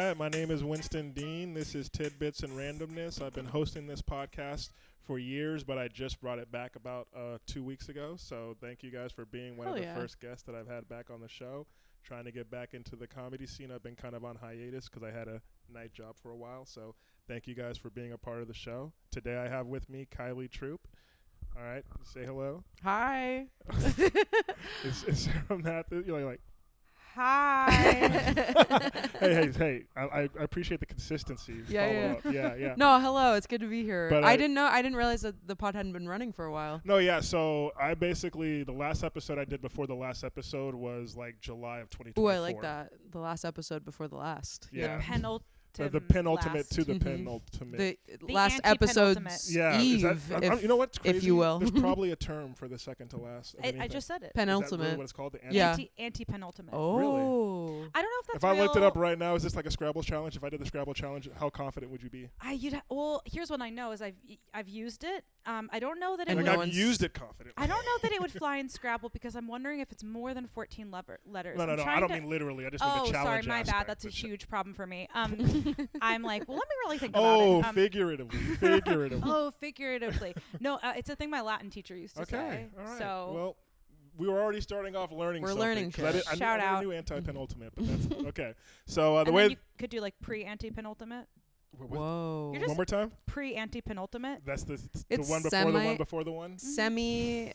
Yeah, my name is Winston Dean. This is Tidbits Randomness. I've been hosting this podcast for years, but I just brought it back about 2 weeks ago. So thank you guys for being one of the first guests that I've had back on the show. Trying to get back into the comedy scene. I've been kind of on hiatus because I had a night job for a while. So thank you guys for being a part of the show. Today I have with me Kylie Troop. All right, say hello. Hi. It's Sarah Matthes. You're like hi. hey. I appreciate the consistency. Yeah. Yeah. No, hello. It's good to be here. But I didn't realize that the pod hadn't been running for a while. No, yeah. So I basically, the last episode I did before the last episode was like July of 2024. Ooh, I like that. The last episode before the last. Yeah. The penultimate to the penultimate. The last episode's eve, you know what's crazy? if you will. There's probably a term for the second to last. I just said it. Penultimate. Is that really what it's called? Anti-penultimate. Oh. Really? I don't know if that's If I looked it up right now, is this like a Scrabble challenge? If I did the Scrabble challenge, how confident would you be? Well, here's what I know is I've used it. I don't know that it would. I've used it confidently. I don't know that it would fly in Scrabble because I'm wondering if it's more than 14 letters. No. I don't mean literally. I just mean the challenge. Sorry, my aspect. bad. That's a huge problem for me. I'm like, well, let me really think about it. Figuratively. Oh, figuratively. No, it's a thing my Latin teacher used to say. All right. So. Well, we were already starting off learning We're something. learning shit. I Shout out. knew anti-penultimate, but that's okay. So the and way then you could do like pre-anti-penultimate. Whoa. You're just one more time. Pre-anti-penultimate. That's the It's one before the one before the one. Semi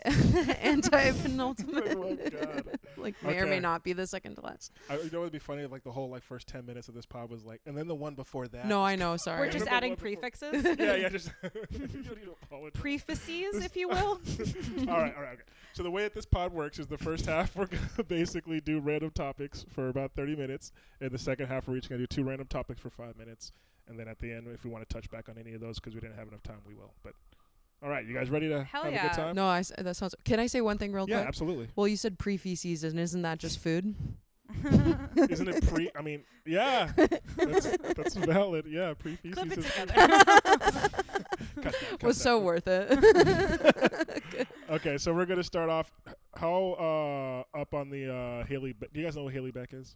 anti-penultimate. Oh my God. Like may or may not be the second to last. You know what would be funny? Like the whole first 10 minutes of this pod was like, and then the one before that. No, I know. Sorry. We're just adding prefixes. Yeah. Just you don't need to apologize. Prefaces, if you will. All right. Okay. So the way that this pod works is the first half we're gonna basically do random topics for about 30 minutes, and the second half we're each gonna do 2 random topics for 5 minutes, and then at the end, if we want to touch back on any of those because we didn't have enough time, we will. But all right, you guys ready to have a good time? No, that sounds. Can I say one thing real quick? Yeah, absolutely. Well, you said pre-feces, and isn't that just food? Isn't it pre? I mean, yeah, that's valid. Yeah, pre-feces. Clip it is together. Was so worth it. Okay, so we're gonna start off. How up on the Haley? Do you guys know who Haley Beck is?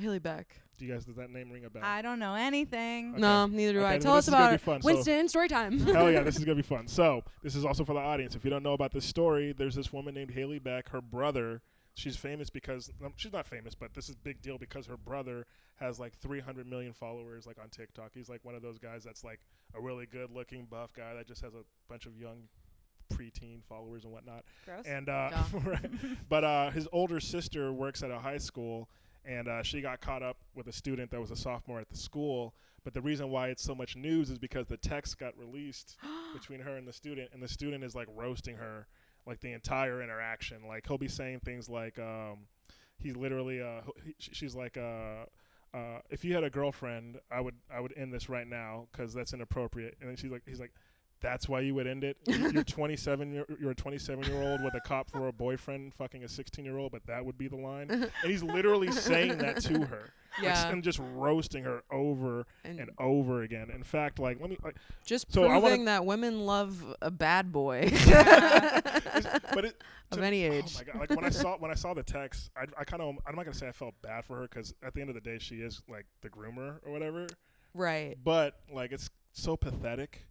Haley Beck. Does that name ring a bell? I don't know anything. Okay. No, neither do I. Tell us about it. Winston, story time. Hell yeah, this is going to be fun. So, this is also for the audience. If you don't know about this story, there's this woman named Haley Beck. Her brother, she's famous because, she's not famous, but this is a big deal because her brother has like 300 million followers like on TikTok. He's like one of those guys that's like a really good looking buff guy that just has a bunch of young preteen followers and whatnot. Gross. And, right. But his older sister works at a high school. And she got caught up with a student that was a sophomore at the school. But the reason why it's so much news is because the text got released between her and the student is like roasting her like the entire interaction. Like he'll be saying things like he's literally she's like if you had a girlfriend, I would end this right now because that's inappropriate. And then he's like that's why you would end it. You're 27. You're a 27-year-old with a cop for a boyfriend, fucking a 16-year-old. But that would be the line. And he's literally saying that to her, and just roasting her over and over again. In fact, like proving that women love a bad boy of any age. Oh my God! Like when I saw the text, I'm not gonna say I felt bad for her because at the end of the day, she is like the groomer or whatever. Right. But like it's so pathetic.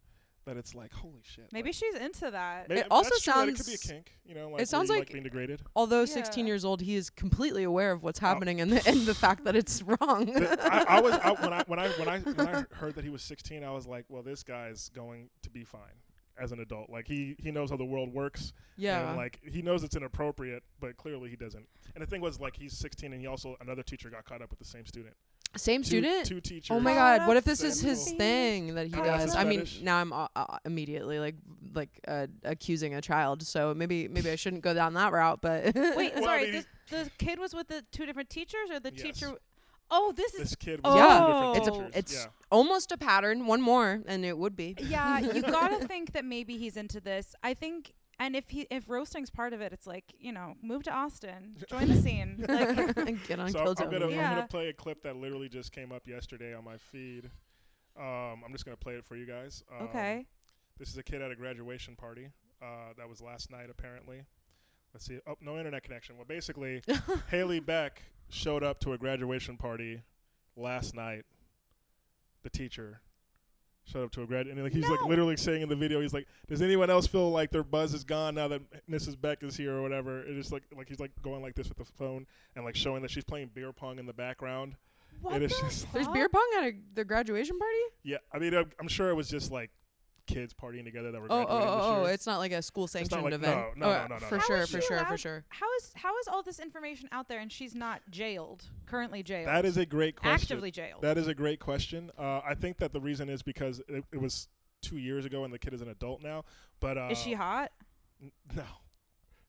That it's like, holy shit. Maybe like, she's into that. It also sounds. It could be a kink, like it sounds like being degraded. Although 16 years old, he is completely aware of what's happening and the fact that it's wrong. When I heard that he was 16, I was like, well, this guy's going to be fine as an adult. Like he knows how the world works. Yeah. And like he knows it's inappropriate, but clearly he doesn't. And the thing was like he's 16, and another teacher got caught up with the same student. Same student? Two teachers. Oh my God! What if this is his thing that he does? I mean, fetish. now I'm immediately like accusing a child. So maybe I shouldn't go down that route. But wait, sorry. The kid was with the 2 different teachers, or the teacher? Oh, this kid was with 2 different teachers. It's almost a pattern. One more, and it would be. Yeah, you gotta think that maybe he's into this. I think. And if roasting's part of it, it's like, move to Austin, join the scene. Like, get on so Kill I'm gonna play a clip that literally just came up yesterday on my feed. I'm just gonna play it for you guys. Okay. This is a kid at a graduation party. That was last night apparently. Let's see. Oh, no internet connection. Well, basically, Haley Beck showed up to a graduation party last night the teacher showed up to a grad, and like he's like literally saying in the video, he's like, "Does anyone else feel like their buzz is gone now that Mrs. Beck is here or whatever?" It's just like he's like going like this with the phone and like showing that she's playing beer pong in the background. What and the it's just There's beer pong at the graduation party? yeah. I mean, I'm sure it was just like kids partying together that were graduating this year. It's not like a school sanctioned like, event. no. For How sure, is for she sure, for allowed- sure. How is all this information out there and she's not jailed, currently jailed? That is a great question. Actively jailed. That is a great question. I think that the reason is because it was 2 years ago and the kid is an adult now. But is she hot? No.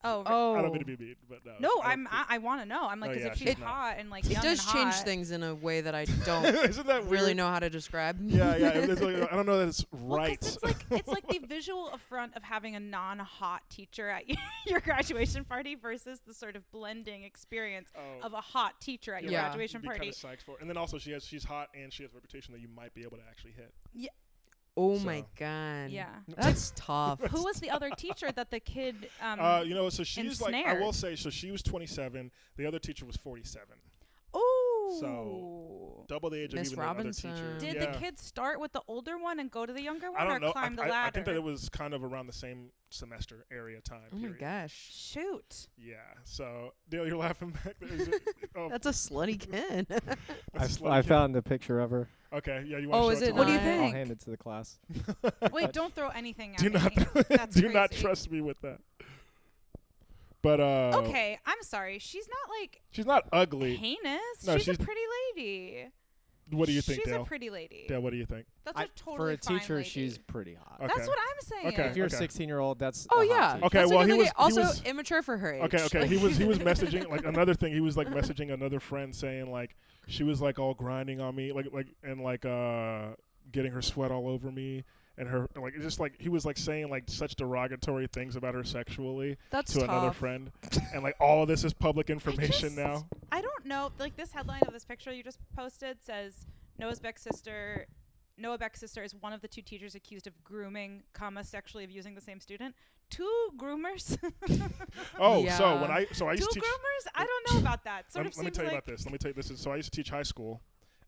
Oh. I don't mean to be mean, but no. No, I want to know. I'm like, because if she's hot and like It young does and change hot, things in a way that I don't Isn't that really weird? know how to describe. Yeah. It's like, I don't know that it's Well, 'cause right. it's like the visual affront of having a non-hot teacher at your graduation party versus the sort of blending experience of a hot teacher at your Yeah. graduation You'd be party. kinda psyched for it. And then also she's hot and she has a reputation that you might be able to actually hit. Oh So. my god. Yeah. That's tough. Who was the other teacher that the kid? So she's like, I ensnared? will say, so she was 27. The other teacher was 47. Oh. So double the age Miss of even Robinson. the other teacher. Did yeah. the kid start with the older one and go to the younger one, I don't or know. climb the ladder? I think that it was kind of around the same semester area time. Oh my period. gosh. Shoot. Yeah. So Dale, you're laughing back there. That's a slutty kid. That's a slutty I kid. found a picture of her. Okay. Yeah. You want to show is it it to What do you me? not? think? I'll hand it to the class. Wait, don't throw anything at Do me. not. That's do not crazy. trust me with that. But Okay, I'm sorry. She's not like she's not ugly. heinous. No, she's a she's- pretty lady. What do you think, She's Dale? a pretty lady. Dale, what do you think? That's I- a totally for a fine teacher, lady. she's pretty hot. Okay. That's what I'm saying. Okay. If you're a 16-year-old, that's Oh a hot yeah. teacher. Okay, That's well, like he was- also he was- immature for her age. Okay. He was messaging like another thing. He was like messaging another friend saying like she was like all grinding on me like and like getting her sweat all over me and her like just like he was like saying like such derogatory things about her sexually That's to tough. another friend and like all of this is public information just- now. I don't know. Like this headline of this picture you just posted says Noah Beck's sister is one of the 2 teachers accused of grooming, sexually abusing the same student. 2 groomers. Oh, Yeah. so I 2 used to teach. groomers? I don't know about that. Sort of Let me seems tell you like about this. Let me tell you this. So I used to teach high school,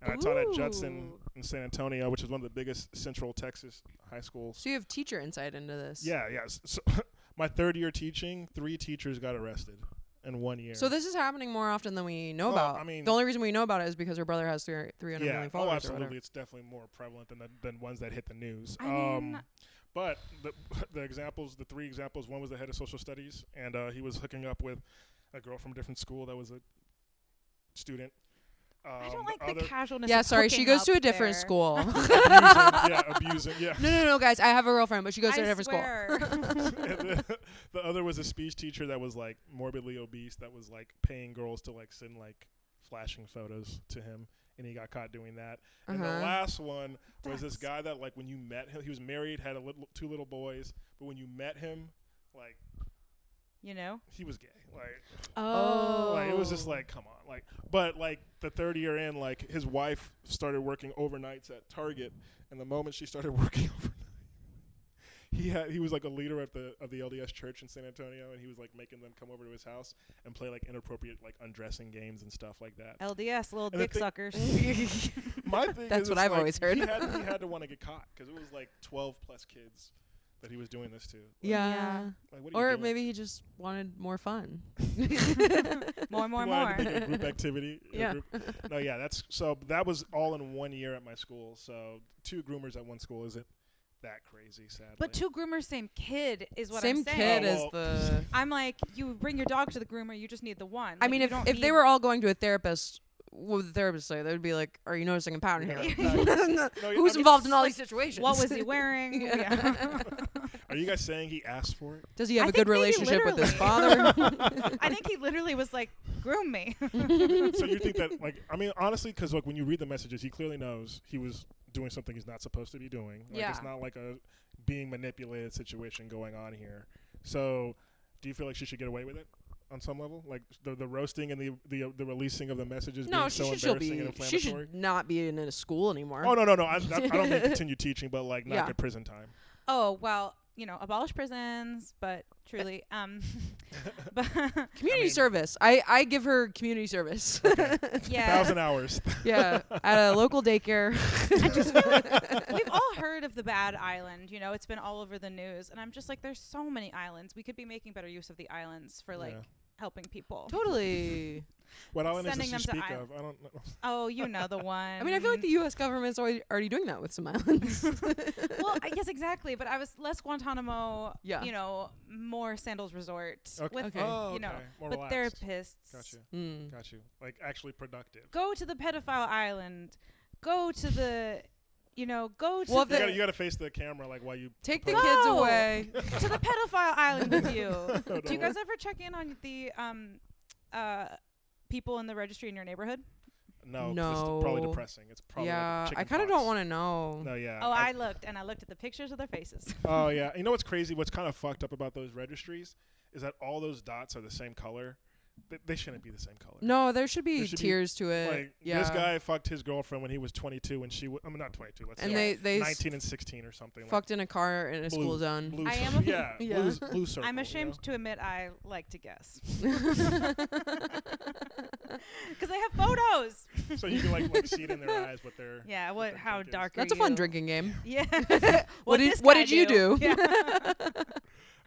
and I taught at Judson Ooh. in San Antonio, which is one of the biggest Central Texas high schools. So you have teacher insight into this. Yeah. So my 3rd year teaching, 3 teachers got arrested in 1 year. So this is happening more often than we know Well, about. I mean- the only reason we know about it is because her brother has 300 yeah. million Oh, followers or absolutely. whatever. It's definitely more prevalent than ones that hit the news. I mean- But the examples, the 3 examples, one was the head of social studies, and he was hooking up with a girl from a different school that was a student. I don't like the casualness. Yeah, of sorry, she hooking goes up to a different there. school. abusing, yeah. No, guys, I have a girlfriend, but she goes to a I different swear. And the other was a speech teacher that was like morbidly obese, that was like paying girls to like send like flashing photos to him, and he got caught doing that. And the last one was this guy that like when you met him, he was married, had 2 little boys, but when you met him, like You know? he was gay. Oh. It was just like, come on, like. But like the 3rd year in, like his wife started working overnights at Target, and the moment she started working overnight, he was like a leader of the LDS church in San Antonio, and he was like making them come over to his house and play like inappropriate like undressing games and stuff like that. LDS, little And the dick thing- suckers. My thing That's is, what it's I've like, always heard. He had to want to get caught because it was like 12 plus kids that he was doing this to. Like, Yeah. Like, what are you Or doing? maybe he just wanted more fun. More. He wanted to make a group activity. Yeah. No, yeah, that was all in 1 year at my school. So 2 groomers at one school isn't that crazy, sadly. But 2 groomers, same kid is what Same I'm saying. kid Oh, as well- the. I'm like, you bring your dog to the groomer, you just need the one. I Like, mean, you if don't if they need- were all going to a therapist, what would the therapist say? They would be like, "Are you noticing a pattern Yeah, here? exactly. Who's I mean, involved in all these situations? What was he wearing? Yeah. Are you guys saying he asked for it? Does he have I a good think maybe relationship with his literally. father? I think he literally was like, groom me. So you think that, like, I mean, honestly, because like when you read the messages, he clearly knows he was doing something he's not supposed to be doing. Like, Yeah. it's not like a being manipulated situation going on here. So, do you feel like she should get away with it on some level? Like the roasting and the releasing of the messages No, being she so should still embarrassing and be. She inflammatory? should not be in a school anymore. Oh no! I don't mean continue teaching, but like not Yeah. get prison time. Oh, well, abolish prisons, but truly, but Community service. I give her community service. Okay. yeah. 1,000 hours. Yeah, at a local daycare. I just feel like we've all heard of the bad island. It's been all over the news, and I'm just like, there's so many islands. We could be making better use of the islands for like Yeah. helping people. Totally. What island Sending does she them to speak of? I don't know. Oh, you know the one. I mean, I feel like the U.S. government's already doing that with some islands. Well, yes, exactly. But I was less Guantanamo. Yeah. More Sandals Resort Okay. with Okay. Oh, okay. More with relaxed. therapists. Got you. Mm. Got you. Like actually productive. Go to the pedophile island. Go to the, go to Well, if the You got to face the camera like while you Take the propose. kids No. away. to the pedophile island with you. No, Do you no. guys ever check in on the people in the registry in your neighborhood? No, 'cause it's probably No. depressing. It's probably Yeah, like I kind of don't want to know. No, yeah. Oh, I looked at the pictures of their faces. Oh yeah. You know what's crazy? What's kind of fucked up about those registries is that all those dots are the same color. They shouldn't be the same color. No, there should be There should be, tiers to it. Like yeah. this guy fucked his girlfriend when he was 22 and she not 22. Let's And say they 19 and 16 or something. fucked in a car in a Blue- school zone. Blue I circle. am a- yeah, Yeah. blue circle. I'm you ashamed know? to admit I like to guess. Because they have photos. So you can like see it in their eyes what they're. Yeah, what their how drink is. dark That's are a fun you? drinking game. Yeah. What did this what guy did you do? Yeah.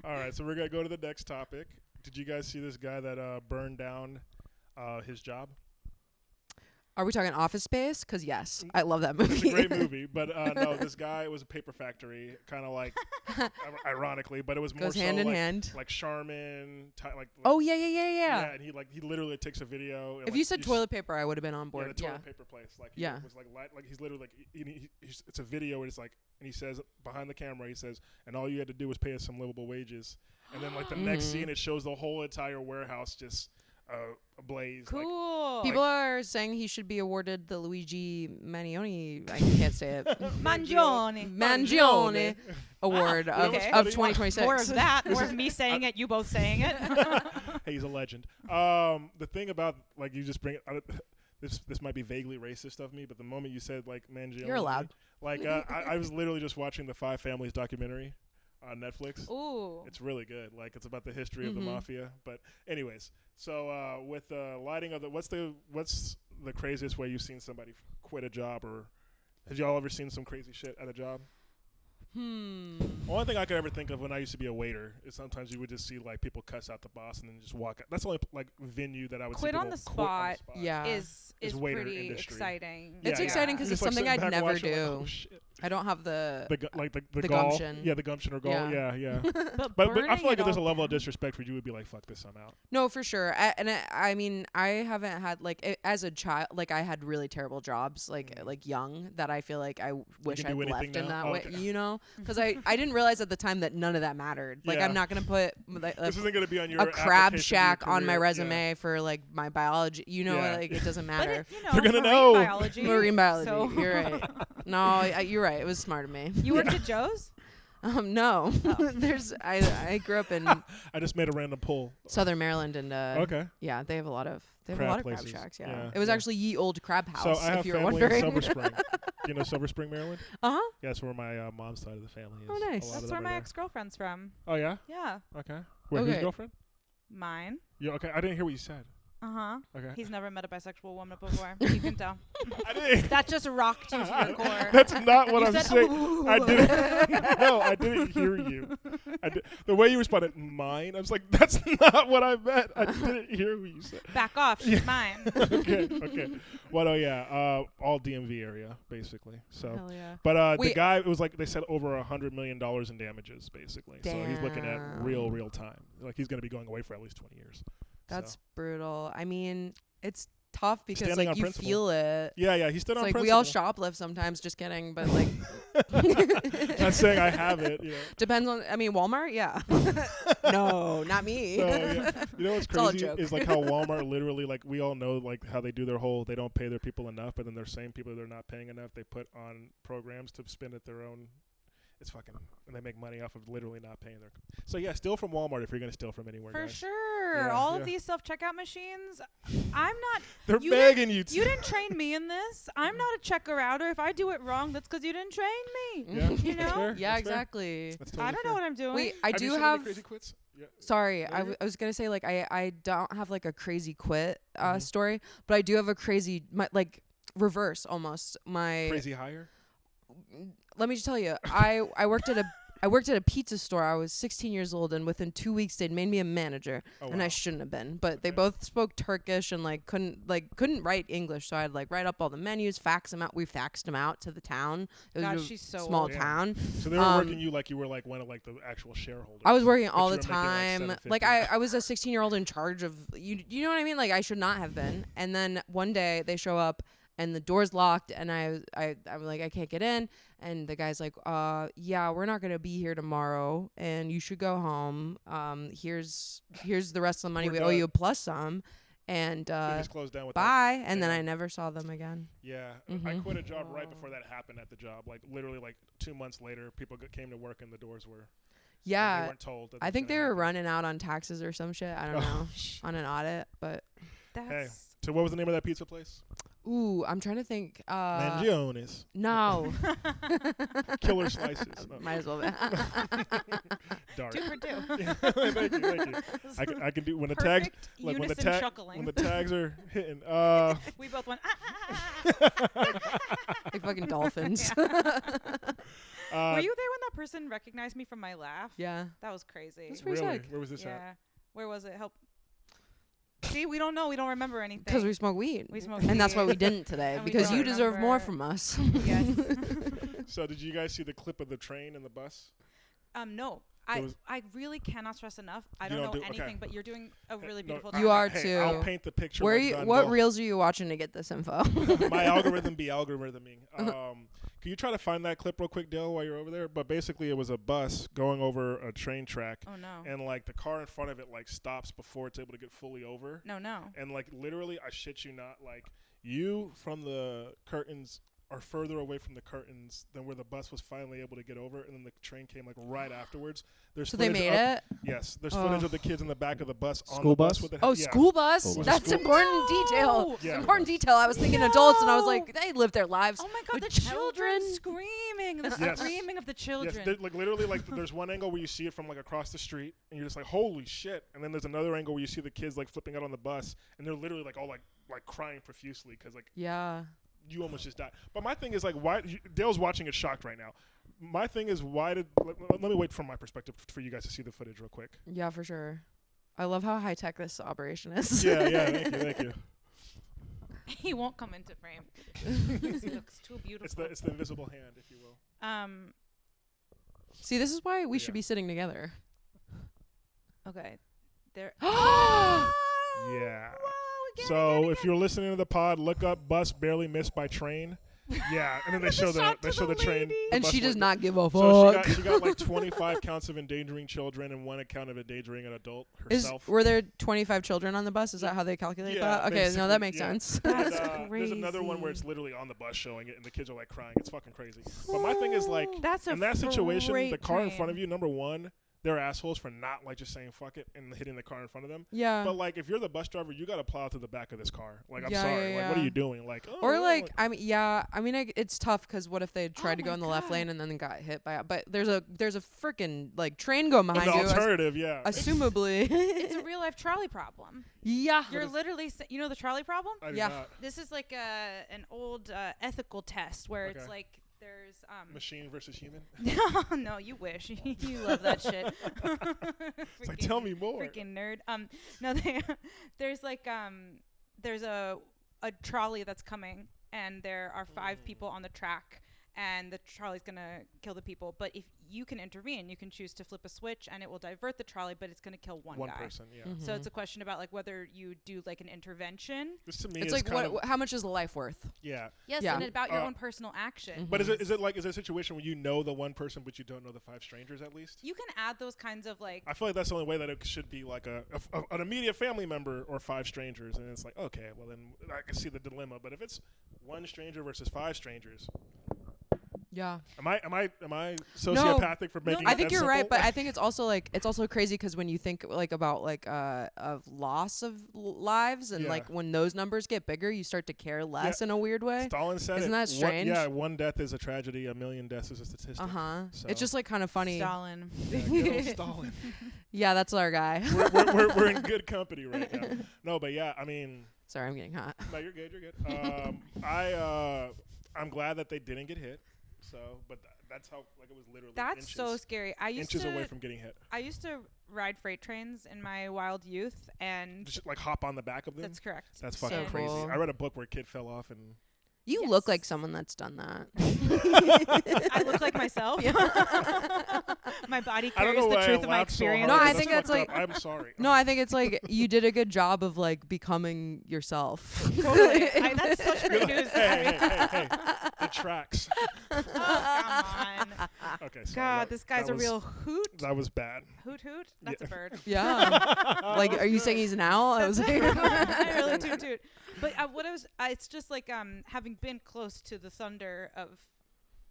All right, so we're gonna go to the next topic. Did you guys see this guy that burned down his job? Are we talking Office Space? Because yes, I love that It's movie. a great movie, but no, this guy, it was a paper factory, kind of like, ironically, but it was more Goes so hand in like, hand. like Charmin, like Oh yeah. and he literally takes a video. And If like, you said toilet paper, I would have been on yeah, board. the Yeah. toilet paper place, like he Yeah. was like he's literally like it's a video, and it's like, and he says behind the camera, he says, and all you had to do was pay us some livable wages, and then like the next Mhm. scene, it shows the whole entire warehouse just ablaze. Like, Cool. People are saying he should be awarded the Luigi Manioni. I can't say it. Mangione. Mangione Award Ah, of, okay. of 2026. More of that. More of me saying it. You both saying it. Hey, he's a legend. The thing about like you just bring it. This might be vaguely racist of me, but the moment you said like Mangione, You're allowed. Like I was literally just watching the Five Families documentary on Netflix. Ooh. It's really good. Like it's about the history of the Mhm. mafia. But anyways, so with the lighting of what's the craziest way you've seen somebody quit a job, or have y'all ever seen some crazy shit at a job? Only thing I could ever think of when I used to be a waiter is sometimes you would just see like people cuss out the boss and then just walk out. That's the only like venue that I would Quit see on people the quit on the spot. spot. Yeah. Is waiter pretty industry. exciting. It's Yeah, exciting yeah. because Just, it's something sitting I'd back never watching, like, do. oh, shit. I don't have the The the gall. gumption. Yeah, the gumption or gall. Yeah. Yeah. But But I burning feel like it if there's a all level of down. disrespect where you would be like, fuck this, I'm out. No, for sure. I mean, I haven't had as a child, like I had really terrible jobs, like young, that I feel like I wish can I'd do anything left in now? that Oh, way, okay. because I didn't realize at the time that none of that mattered. Like Yeah. I'm not gonna put like, This isn't going to be on your a crab application to your shack on my career. resume for like my biology. Yeah. Like it doesn't But matter. They're gonna marine know. biology. Marine biology. So You're right. No, you're right. It was smart of me. You worked at Joe's? No, Oh. I grew up in I just made a random pull. Southern Maryland, and Okay. yeah, they have a lot of Crab crab places. shacks. Yeah, Yeah, it was yeah. actually Ye Old Crab House. So I have if you're family wondering. in Silver Spring. Do you know Silver Spring, Maryland? Uh-huh. Yeah, that's where my mom's side of the family is. Oh, A nice. lot of That's them where are my there. ex-girlfriend's from. Oh yeah. Yeah. Okay. Wait, whose Okay. girlfriend? Mine. Yeah. Okay. I didn't hear what you said. Uh-huh. Okay. He's never met a bisexual woman before. You can tell. I didn't. That just rocked you to your core. That's not what You I'm said, saying. "Ooh." I didn't. No, I didn't hear you. The way you responded, mine. I was like, that's not what I meant. I didn't hear what you said. Back off. She's mine. Okay. Okay. Well, oh yeah. All DMV area basically. So. Hell yeah. But the Wait. guy, it was like they said over $100 million in damages, basically. So he's looking at Damn. real time. Like he's going to be going away for at least 20 years. That's So. brutal. I mean, it's tough because Standing like on you principle. feel it. Yeah, he stood It's on like principle. we all shoplift sometimes. Just kidding, but like Not saying I have it. You know. depends on. I mean, Walmart. Yeah. No, not me. So, yeah. You know what's It's all a crazy joke. is like how Walmart literally, like we all know like how they do their whole, they don't pay their people enough, but then their same people they're not paying enough, they put on programs to spend at their own it's fucking, and they make money off of literally not paying their. So yeah, steal from Walmart if you're gonna steal from anywhere. For guys. sure. Yeah, All yeah. of these self-checkout machines, I'm not. They're You begging you to. You didn't train me in this. I'm not a checker outer. If I do it wrong, that's because you didn't train me. Yeah, You that's know? fair, Yeah, that's fair. exactly. That's totally I don't fair. know what I'm doing. Wait, I Have you do seen any have. crazy quits. Yeah. Sorry, There you go. I was gonna say like I don't have like a crazy quit Mhm. story, but I do have a crazy like reverse almost. My Crazy hire. let me just tell you, I worked at a pizza store. I was 16 years old, and within 2 weeks they'd made me a manager, Oh, and wow. I shouldn't have been. But they Okay. both spoke Turkish and couldn't write English, so I'd write up all the menus, fax them out. We faxed them out to the town. It was God, a she's so small old. Damn. town. So they were Um, working you like you were like one of like the actual shareholders. I was working But all you the were making, time. like, I was a 16-year-old in charge of you know what I mean? Like I should not have been. And then one day they show up and the door's locked and I'm like I can't get in, and the guy's like, yeah, we're not going to be here tomorrow and you should go home. Here's the rest of the money We're we owe done. you plus some. And They just closed down with that. bye. And then Damn. I never saw them again. Yeah, I Mhm. quit a job right before that happened at the job. Like literally, like 2 months later, people came to work and the doors were. They Yeah. weren't told. That I was think gonna they were happen. running out on taxes or some shit. I don't know. On an audit, but That's So what was the name of that pizza place? ooh, I'm trying to think. Mangiones. No. Killer slices. No. Might as well be. Dark. 2 for 2. Yeah, thank you, thank you. I can do when the tags Perfect like when the unison tag chuckling. when the tags are hitting. We both went. Like fucking dolphins. Were uh, you there when that person recognized me from my laugh? Yeah. That was crazy. That's pretty really? sick. Where was this at? Yeah. Where was it? Help. See, we don't know. We don't remember anything. Because we smoke weed. We smoke And that's why weed. we didn't today. And we Because don't you deserve more remember. from us. Yes. So did you guys see the clip of the train and the bus? No. There was- I really cannot stress enough. I You don't know don't do- anything, okay. but you're doing a really No, beautiful You job. are hey, I'll too. paint the picture. Where like you? Van What Gogh. reels are you watching to get this info? My algorithm be algorithming. Can you try to find that clip real quick, Dale, while you're over there? But basically, it was a bus going over a train track, Oh no. and like the car in front of it like stops before it's able to get fully over. No. And like literally, I shit you not, like you from the curtains are further away from the curtains than where the bus was finally able to get over, and then the train came like right afterwards. There's So they footage made of- it? Yes, there's Oh. footage of the kids in the back of the bus on School the bus bus? with the Oh, yeah. school bus? School bus. That's School- important detail. Yeah. Important detail. I was thinking adults, and I was No. like, they live their lives. Oh my God, The the children children. screaming, the Yes. screaming of the children. Yes, like literally, like there's one angle where you see it from like across the street, and you're just like, holy shit. And then there's another angle where you see the kids like flipping out on the bus, and they're literally like all like crying profusely because like Yeah. you almost just died. But my thing is like, why? Dale's watching it shocked right now. My thing is, why did? Let me wait from my perspective for you guys to see the footage real quick. Yeah, for sure. I love how high tech this operation is. Yeah, thank you. He won't come into frame because he looks too beautiful. It's the invisible hand, if you will. See, this is why we Yeah. should be sitting together. Okay. There. Yeah. So if you're listening to the pod, look up "bus barely missed by train." Yeah, and then they show the train. And bus she does like- not give a So fuck. she got like 25 counts of endangering children and 1 account of endangering an adult herself. Were there 25 children on the bus? Is that how they calculate Yeah, that? Okay, no, that makes basically, sense. And, That's there's another one where it's crazy. literally on the bus showing it, and the kids are like crying. It's fucking crazy. But my thing is like, That's a in that situation, the freight car in front train. of you, number one, they're assholes for not like just saying fuck it and hitting the car in front of them. Yeah. But like, if you're the bus driver, you gotta plow to the back of this car. Like, I'm Yeah, sorry. yeah, Like, what are yeah. you doing? Like, oh, Or no, like, I mean, yeah, I mean, it's tough because what if they tried Oh to go my in the left God. lane and then got hit by? But there's a freaking like train going an behind you. alternative, yeah. Assumably. It's a real life trolley problem. Yeah. You're literally, you know the trolley problem? I do yeah. not. This is like an old ethical test where it's Okay. like there's Machine versus human. no, you wish. You love that shit. It's like, tell me more. Freaking nerd. No, there's like there's a trolley that's coming, and there are 5 people on the track, and the trolley's gonna kill the people. But if you can intervene, you can choose to flip a switch, and it will divert the trolley, but it's gonna kill one guy. person, yeah. So it's a question about like whether you do like an intervention. This to me It's is like kind what? How much is a life worth? yeah. Yes, Yeah. and about your Uh, own personal action. But is it a situation where you know the one person but you don't know the 5 strangers at least? You can add those kinds of like. I feel like that's the only way that it should be like an immediate family member or 5 strangers, and it's like, okay, well then I can see the dilemma. But if it's 1 stranger versus 5 strangers, Yeah. Am I sociopathic for making? I it think that you're right, simple? but I think it's also crazy because when you think like about like of loss of lives and Yeah. like when those numbers get bigger, you start to care less in a weird way. Stalin said Isn't it. that strange? One death is a tragedy. 1,000,000 deaths is a statistic. So. It's just like kind of funny. Stalin. Yeah, good old Stalin. Yeah, that's our guy. We're in good company right now. No, but yeah, I mean. Sorry, I'm getting hot. No, you're good. You're good. I'm glad that they didn't get hit. So, but that's how like it was literally. That's inches, so scary. I used inches to away from getting hit. I used to ride freight trains in my wild youth, and Just like hop on the back of them. that's correct. That's fucking So crazy. cool. I read a book where a kid fell off and. You Yes. look like someone that's done that. I look like myself. Yeah. My body I don't carries know the why truth I of my laughed so experience. hard. No, I think that's fucked like- up. I'm sorry. No, I think it's like you did a good job of like becoming yourself. Totally. That's such great news. hey. It tracks. Oh, come on. Okay. Sorry, God, this guy's that a was- real hoot. That was bad. Hoot hoot. That's a bird. Yeah. Like, are you saying he's an owl? I was like, I really toot toot. But it's just like having been close to the thunder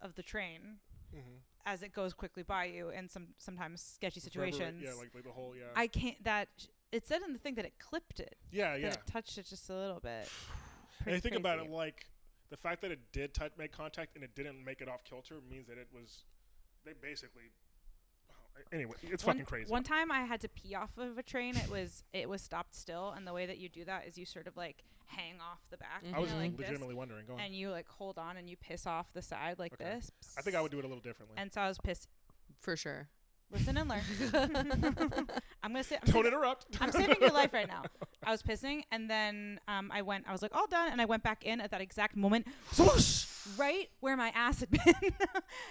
of the train Mm-hmm. as it goes quickly by you in sometimes sketchy situations. Yeah, like the whole I can't. It said in the thing that it clipped it. Yeah. That it touched it just a little bit. And you think about it, Crazy. like the fact that it did make contact and it didn't make it off kilter means that it was. They basically. Anyway, it's fucking crazy. One time I had to pee off of a train. It was stopped still, and the way that you do that is you sort of like hang off the back. I was like legitimately wondering. Go on. and you like hold on and you piss off the side like Okay. this. I think I would do it a little differently. And so I was pissed. for sure. Listen and learn. I'm gonna say. Don't interrupt. I'm saving your life right now. I was pissing, and then I was like, all done, and I went back in at that exact moment, swoosh, right where my ass had been,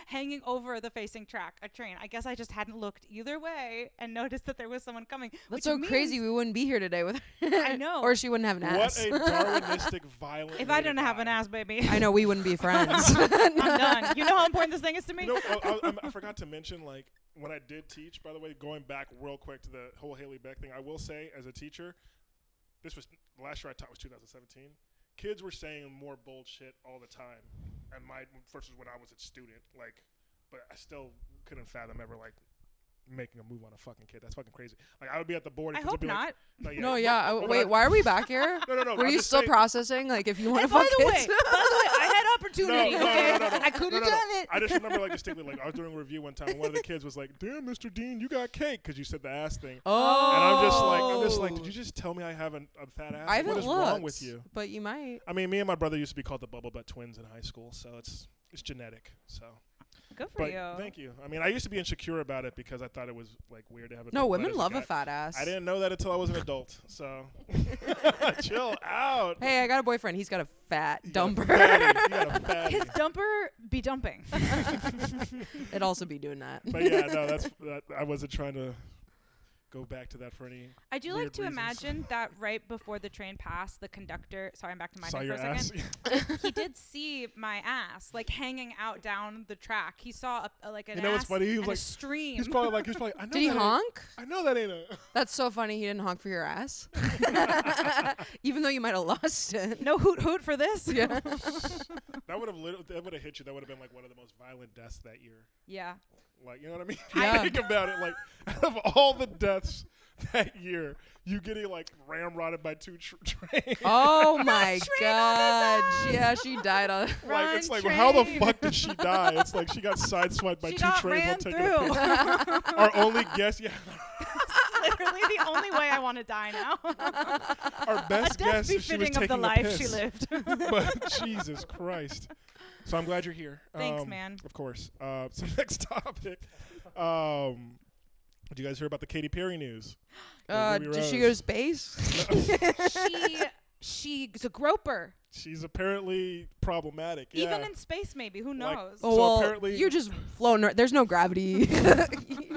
hanging over the facing track, a train. I guess I just hadn't looked either way and noticed that there was someone coming. That's which so means- crazy. We wouldn't be here today with her. I know. Or she wouldn't have an ass. What a Darwinistic violent. If way I to didn't have an die. ass, baby, I know we wouldn't be friends. I'm done. You know how important this thing is to me? You know, I forgot to mention, like, when I did teach, by the way, going back real quick to the whole Haley Beck thing, I will say, as a teacher, this was the last year I taught was 2017. Kids were saying more bold shit all the time, and my versus when I was a student, like, but I still couldn't fathom ever like making a move on a fucking kid. That's fucking crazy. Like, I would be at the board. I And kids would hope be not. Like, No, yeah. but Wait, why are we back here? No. Were I'm you just still saying- processing? Like, if you want to By fuck the way, kids? I had opportunity. No, okay, no. I could have done it. I just remember like distinctly, like I was doing a review one time, and one of the kids was like, "Damn, Mr. Dean, you got cake," because you said the ass thing. Oh. And I'm just like, did you just tell me I have a fat ass? I haven't What is looked, wrong with you? but you might. I mean, me and my brother used to be called the Bubble Butt Twins in high school, so it's genetic. So, Good for but you. thank you. I mean, I used to be insecure about it because I thought it was like weird to have a. No, big butt women as a love guy. a fat ass. I didn't know that until I was an adult. So, chill out. Hey, I got a boyfriend. He's got a fat You got a dumper. fatty. You got a fatty. His dumper be dumping. It'd also be doing that. But yeah, no, that. I wasn't trying to go back to that for any. I do Weird like to reasons. imagine that right before the train passed, the conductor. Sorry, I'm back to my Saw for your a second. ass. He did see my ass like hanging out down the track. He saw like an You know what's ass funny? He was and like- a stream. He's probably like, I know Did he that ain't- honk? I know that ain't a. That's so funny. He didn't honk for your ass. Even though you might have lost it. No hoot hoot for this. Yeah. That would have hit you. That would have been like one of the most violent deaths that year. Yeah. Like, you know what I mean? Yeah. Think about it. Like, out of all the deaths that year, you getting like ramrodded by two trains. Oh my Train on god. his ass. Yeah, she died on. Like, it's Run, like, well, how the train. fuck did she die? It's like she got sideswiped by She two got trains while ran taking through. a picture. Our only guess, yeah, Literally the only way I want to die now. our A best death guess is she was befitting of the taking a life piss. she lived. But Jesus Christ. So I'm glad you're here. Thanks, man. Of course. So next topic. Did you guys hear about the Katy Perry news? Ruby Did she go to Rose. space? She's a groper. She's apparently problematic. Even yeah. in space, maybe. Who Like- knows? Oh, So well, apparently- you're just floating. There's no gravity.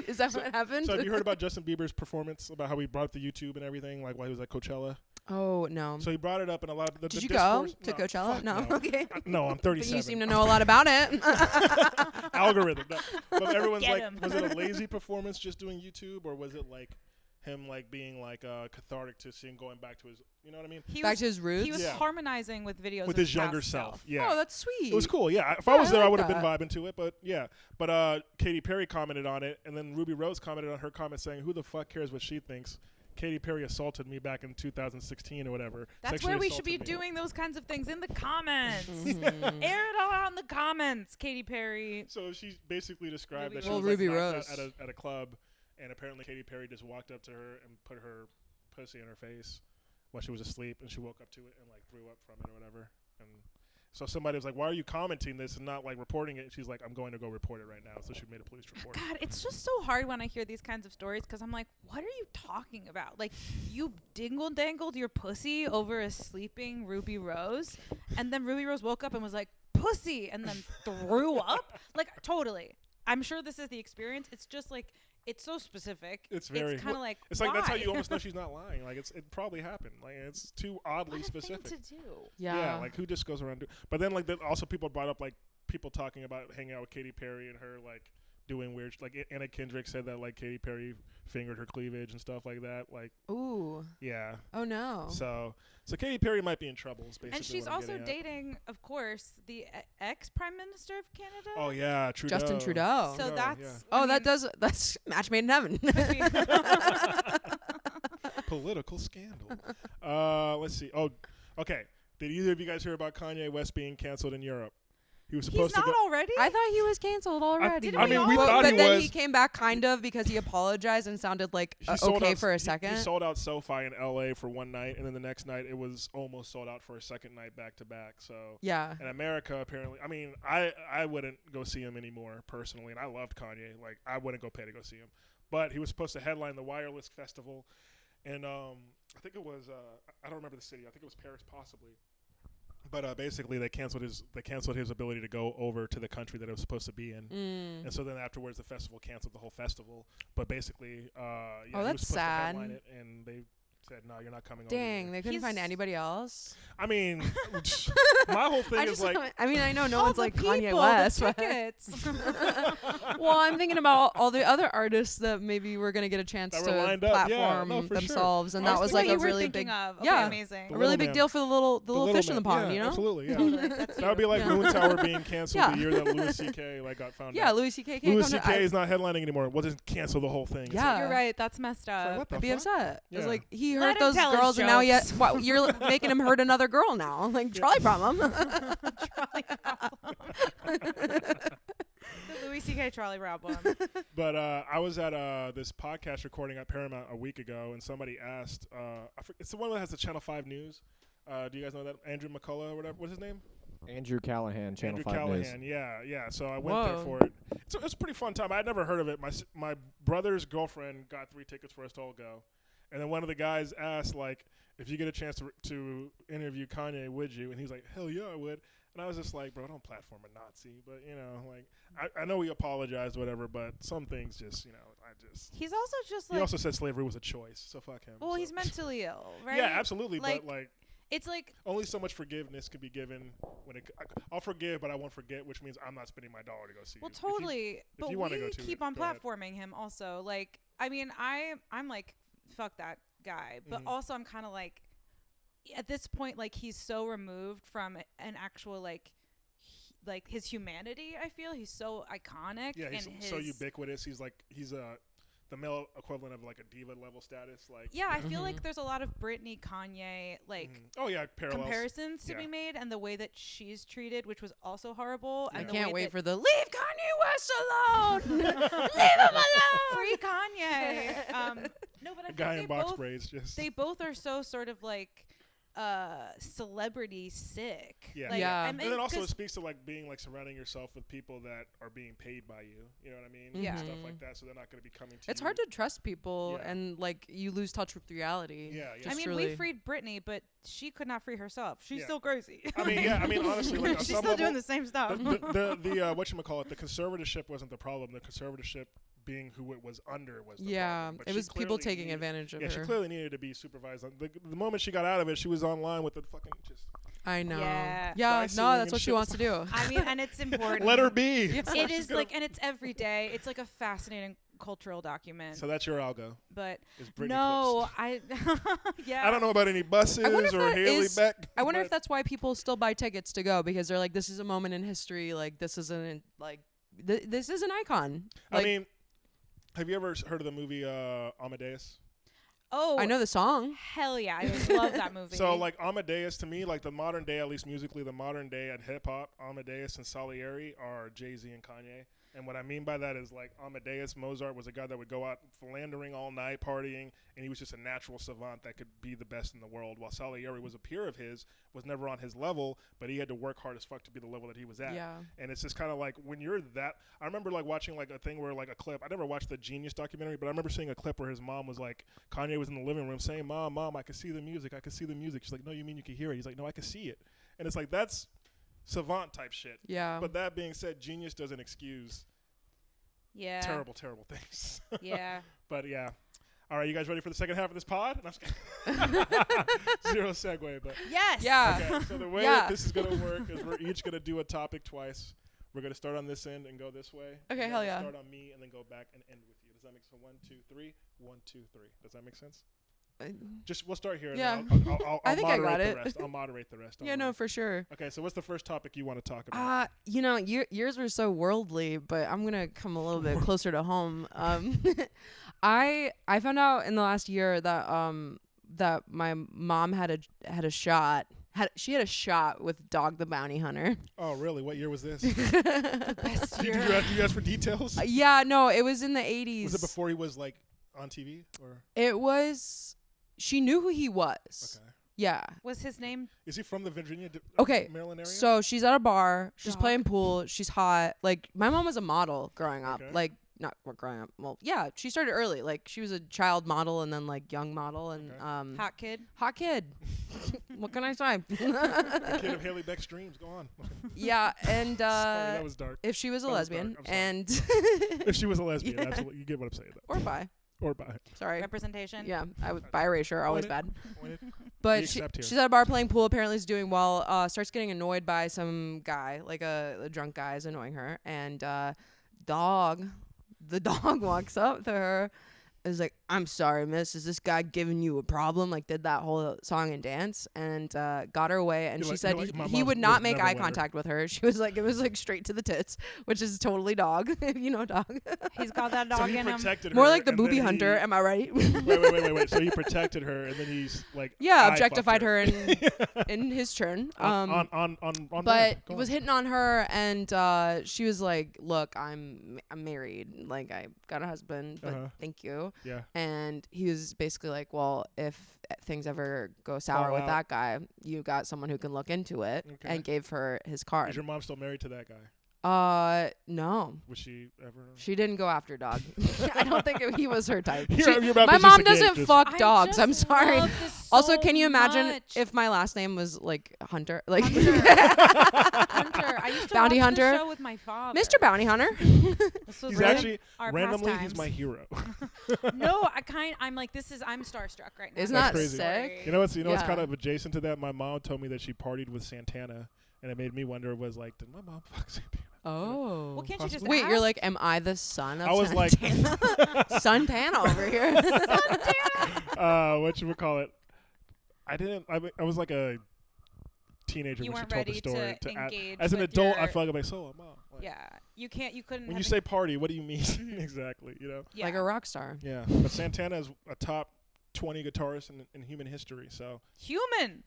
Is that what happened? So have you heard about Justin Bieber's performance, about how he brought up the YouTube and everything, like while he was at Coachella? Oh no. So he brought it up in a lot of the Did you discourse. go to No, Coachella? fuck No. Okay. No, I'm But 37. you seem to know a lot about it. Algorithm. No. But everyone's Get like, 'em. was it a lazy performance just doing YouTube, or was it like him like being like cathartic to seeing going back to his, you know what I mean? Back to his roots. He was Yeah. harmonizing with videos With of his younger past self. Yeah. Oh, that's sweet. It was cool. Yeah. If Yeah, I was I there, I like would have been that. vibing to it. But yeah. But Katy Perry commented on it, and then Ruby Rose commented on her comment saying, "Who the fuck cares what she thinks? Katy Perry assaulted me back in 2016 or whatever." That's Sexually where we should be assaulted me." doing those kinds of things in the comments. Mhm. Air it all out in the comments, Katy Perry. So she basically described Ruby that she Rose. was Well, like, Ruby knocked Rose. out at a club, and apparently Katy Perry just walked up to her and put her pussy in her face while she was asleep, and she woke up to it and like threw up from it or whatever. And so somebody was like, "Why are you commenting this and not like reporting it?" And she's like, "I'm going to go report it right now." So she made a police report. God, it's just so hard when I hear these kinds of stories because I'm like, what are you talking about? Like, you dingle-dangled your pussy over a sleeping Ruby Rose, and then Ruby Rose woke up and was like, pussy, and then threw up? Like, totally. I'm sure this is the experience. It's just like, it's so specific. It's very- It's kind of like, It's like that's how why? you almost know she's not lying. Like it probably happened. Like it's too oddly What a specific. thing to do. Yeah. Like who just goes around but then like also people brought up like people talking about hanging out with Katy Perry and her like doing weird like Anna Kendrick said that like Katy Perry fingered her cleavage and stuff like that. Like Ooh. yeah. Oh no. So Katy Perry might be in trouble. Is basically And she's what I'm also getting at. dating, of course, the ex-prime minister of Canada. Oh yeah, Trudeau. Justin Trudeau. So Trudeau, that's... yeah. Oh, I mean, that's match made in heaven. Political scandal. Let's see. Oh, okay. Did either of you guys hear about Kanye West being canceled in Europe? He was supposed He's to not go. already? I thought he was canceled already. I mean, we But- thought but he then was. he came back kind of because he apologized and sounded like He sold okay out- for a he second. sold out SoFi in LA for one night, and then the next night it was almost sold out for a second night back to back. So Yeah. in America, apparently, I mean, I wouldn't go see him anymore personally, and I loved Kanye. Like I wouldn't go pay to go see him, but he was supposed to headline the Wireless Festival, and I think it was I don't remember the city. I think it was Paris, possibly. But basically, they canceled his ability to go over to the country that it was supposed to be in, and so then afterwards, the festival canceled the whole festival. But basically, yeah, he was that's supposed sad. to headline it, and they said, "No, you're not coming over." Dang, here." they couldn't find He's- anybody else. I mean, my whole thing is like, I mean, I know no All one's the like people, Kanye the West, but tickets. well, I'm thinking about all the other artists that maybe were gonna get a chance That to were lined up. Yeah, platform no, for sure. themselves, and I that was was like what a you were really thinking big, of. Okay, yeah, amazing. a really big man. deal for the little fish in the man. pond, Yeah, you know? absolutely, yeah. Totally, that's That would be like Yeah. Moon Tower being canceled Yeah. the year that Louis C.K. like got found Yeah, out. Louis C.K. can't Louis come to- C.K. is not headlining anymore. We'll just cancel the whole thing. It's Yeah. like, You're right. That's messed it's like, up. what the I'd be fuck? upset. It's Yeah. like he Let hurt him those tell his girls, and now jokes. you're making him hurt another girl now. Like trolley problem. Trolley problem. The Louis C.K. trolley problem. But I was at this podcast recording at Paramount a week ago, and somebody asked, it's the one that has the Channel 5 News. Do you guys know that? Andrew McCullough or whatever. What's his name? Andrew Callahan, Channel Andrew 5 Callahan. News. Yeah. So I went there Whoa. for it. It's a pretty fun time. I'd never heard of it. My brother's girlfriend got 3 tickets for us to all go. And then one of the guys asked, like, if you get a chance to interview Kanye, would you? And he's like, hell yeah, I would. And I was just like, bro, don't platform a Nazi. But, you know, like, I know he apologized, whatever, but some things just, you know, He's also just He like, also said slavery was a choice, so fuck him. well, so. he's mentally ill, right? Yeah, absolutely, Like, but, like, It's like, only so much forgiveness could be given when I'll forgive, but I won't forget, which means I'm not spending my dollar to go see well, you. If you- totally. But you wanna we go to keep it, on go ahead. platforming him also. Like, I mean, I'm like, fuck that guy. But Mhm. also I'm kind of like, at this point, like, he's so removed from an actual, like his humanity, I feel. He's so iconic. Yeah, he's and so his- ubiquitous. He's the male equivalent of like a diva level status. Like, Yeah, I feel Mhm. like there's a lot of Britney, Kanye, like, oh yeah, parallels. comparisons to Yeah. be made, and the way that she's treated, which was also horrible. I And the can't way wait that for the leave Kanye West alone. Leave him alone. free Kanye. No, but I The guy in think box braids just. they both are so sort of like celebrity sick. Yeah. Like, Yeah. I and mean, then also it 'cause- speaks to like being like surrounding yourself with people that are being paid by you. You know what I mean? Yeah. Stuff Mhm. like that. So they're not going to be coming to It's you. hard to trust people, Yeah. and like you lose touch with reality. Yeah, yeah. I Just mean, truly. we freed Britney, but she could not free herself. She's Yeah. still crazy. I mean, yeah. I mean, honestly, like on she's some still doing level, the same stuff. the whatchamacallit, the conservatorship wasn't the problem. The conservatorship being who it was under was the Yeah, problem. But it she was people clearly taking needed- advantage of Yeah, she her. clearly needed to be supervised. The moment she got out of it, she was online with the fucking just I know. Yeah. Yeah, Rice no, singing that's and what she shit. wants to do. I mean, and it's important. let her be. Yeah. It's It she's is gonna- like, and it's every day. It's like a fascinating cultural document. So that's your algo. But Is Britney no, clips. yeah. I don't know about any buses I wonder if or that Haley is- Beck. I wonder if but- that's why people still buy tickets to go, because they're like, this is a moment in history. Like, this isn't like, this is an icon. Like, I mean, have you ever heard of the movie Amadeus? Oh, I know the song. hell yeah. I love that movie. So like Amadeus, to me, like the modern day, at least musically, the modern day at hip hop, Amadeus and Salieri are Jay-Z and Kanye. And what I mean by that is like Amadeus Mozart was a guy that would go out philandering all night, partying, and he was just a natural savant that could be the best in the world. While Salieri was a peer of his, was never on his level, but he had to work hard as fuck to be the level that he was at. Yeah. And it's just kind of like when you're that. I remember like watching like a thing where like a clip. I never watched the Genius documentary, but I remember seeing a clip where his mom was like, Kanye was in the living room saying, "Mom, I can see the music. I can see the music." She's like, "No, you mean you can hear it?" He's like, "No, I can see it." And it's like that's savant type shit. Yeah. But that being said, genius doesn't excuse yeah. terrible things. Yeah. But yeah. All right, you guys ready for the second half of this pod? No, I'm just kidding. Zero segue, but Yes. Yeah. okay. So the way Yeah. that this is gonna work is we're each gonna do a topic twice. We're gonna start on this end and go this way. Okay, And hell then yeah. Start on me and then go back and end with you. Does that make sense? 1, 2, 3. 1, 2, 3. Does that make sense? Just we'll start here. Yeah. And then I'll I think I got moderate it. the rest. I'll moderate the rest. Don't Yeah, no, worry. for sure. Okay, so what's the first topic you want to talk about? You know, yours were so worldly, but I'm gonna come a little bit closer to home. I found out in the last year that that my mom had a shot. She had a shot with Dog the Bounty Hunter. Oh, really? What year was this? Best Did year. you ask for details? Yeah, no, it was in the 80s. Was it before he was like on TV or? It was. She knew who he was. Okay. Yeah. Was his name? Is he from the Virginia, Okay, Maryland area? So she's at a bar. She's Dog. playing pool. She's hot. Like, my mom was a model growing up. Okay. Like, not growing up. Well, yeah, she started early. Like, she was a child model and then like young model and Okay. Hot kid. hot kid. What can I say? The kid of Haley Beck's dreams. Go on. Yeah, and Sorry, that was dark. if she was a that was lesbian dark. I'm sorry. and If she was a lesbian, Yeah. absolutely. You get what I'm saying. Though. or bi. Or bi. Sorry. Representation. Yeah, I was bi-erasure, always Pointed. bad. Pointed. But We accept here. she's at a bar playing pool. Apparently, is doing well. Starts getting annoyed by some guy, like a drunk guy, is annoying her. And the dog walks up to her, is like, "I'm sorry, miss. Is this guy giving you a problem?" Like, did that whole song and dance, and got her away. And You're she like- said you're like, "My he mom would would not make never eye let her." contact with her. She was like, it was like straight to the tits, which is totally dog. You know, dog. He's got that So dog he in him. protected her. More like the and booby then hunter. he- Am I right? Wait. So he protected her, and then he's like, Yeah, eye objectified fucked her in his turn. on But brand. Go he was on. hitting on her, and she was like, "Look, I'm married. Like, I got a husband, but Uh-huh. thank you." Yeah. And he was basically like, "Well, if things ever go sour Fall with out. that guy, you got someone who can look into it." Okay. And gave her his Is card. your mom still married to that guy? No, Was she ever? she didn't go after dog. I don't think he was her type. You're about My to mom just doesn't just- fuck I dogs. just I'm sorry. love this Also, so can you imagine much. if my last name was like Hunter? Like Hunter. Hunter. I used to Bounty watch Hunter? this show with my father. Mr. Bounty Hunter. This was He's really actually our randomly pastimes. he's my hero. No, I'm like I'm starstruck right now. Isn't That's that crazy. sick? You know what's Yeah. kind of adjacent to that? My mom told me that she partied with Santana, and it made me wonder. Was like, did my mom fuck Santana? Oh. Well, can't you just Wait, you're ask? like, am I the son of I was like, Santana over here? what you would call it? I was like a teenager You when she weren't told the ready story. to engage as an with adult, I your- felt like I'm like, so am I. Like, Yeah, you couldn't. When have you say party, what do you mean Mhm. exactly? You know? yeah. Like a rock star. Yeah. But Santana is a top 20 guitarist in human history. So human.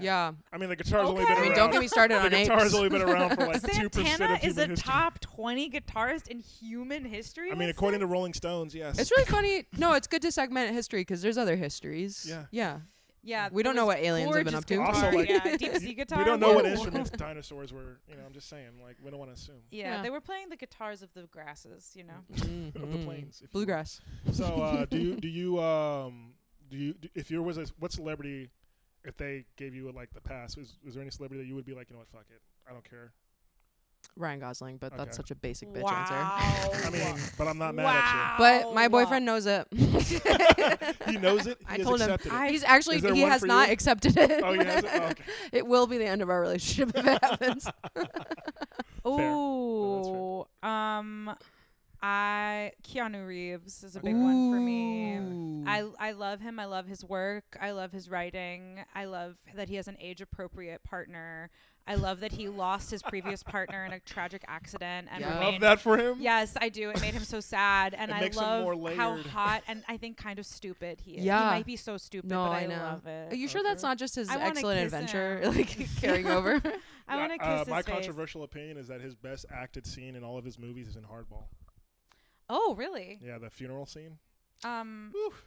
Yeah. I mean, the guitar's only Okay. been I mean, around. don't get me started the on apes. guitar's only been around for like 2% Santana of is human a history. top 20 guitarist in human history. I mean, according to Rolling Stones, yes. It's really funny. No, it's good to segment history because there's other histories. Yeah. Yeah. yeah, we don't there know was what aliens have been gorgeous up to. guitar, Also, like, yeah, deep sea guitar. we don't know what whoa. instruments dinosaurs were. You know, I'm just saying. Like, we don't want to assume. Yeah, Yeah. they were playing the guitars of the grasses. You know. Of the Mhm. plains. if you will. Bluegrass. So, if you was what celebrity, if they gave you like the pass, is there any celebrity that you would be like, you know what, fuck it, I don't care. Ryan Gosling, but Okay. that's such a basic bitch Wow. answer. I mean, but I'm not mad But my boyfriend knows it. at you. He knows it. He I has told him. accepted it. He's actually, Is there he one has for not you? accepted it. Oh, he has it? Oh, okay. It will be the end of our relationship if it happens. Ooh, Keanu Reeves is a big one for me. Ooh. I love him. I love his work. I love his writing. I love that he has an age-appropriate partner. I love that he lost his previous partner in a tragic accident and Yeah. I remained. love that for him. Yes, I do. It made him so sad, and It I makes him more love how layered. hot and I think kind of stupid he is. Yeah. He might be so stupid, No, but I I know. love it. Are you sure that's Okay. not just his I wanna excellent kiss adventure, him. like carrying over? I want to kiss his My face. controversial opinion is that his best acted scene in all of his movies is in Hardball. Oh, really? Yeah, the funeral scene. Um, Woof.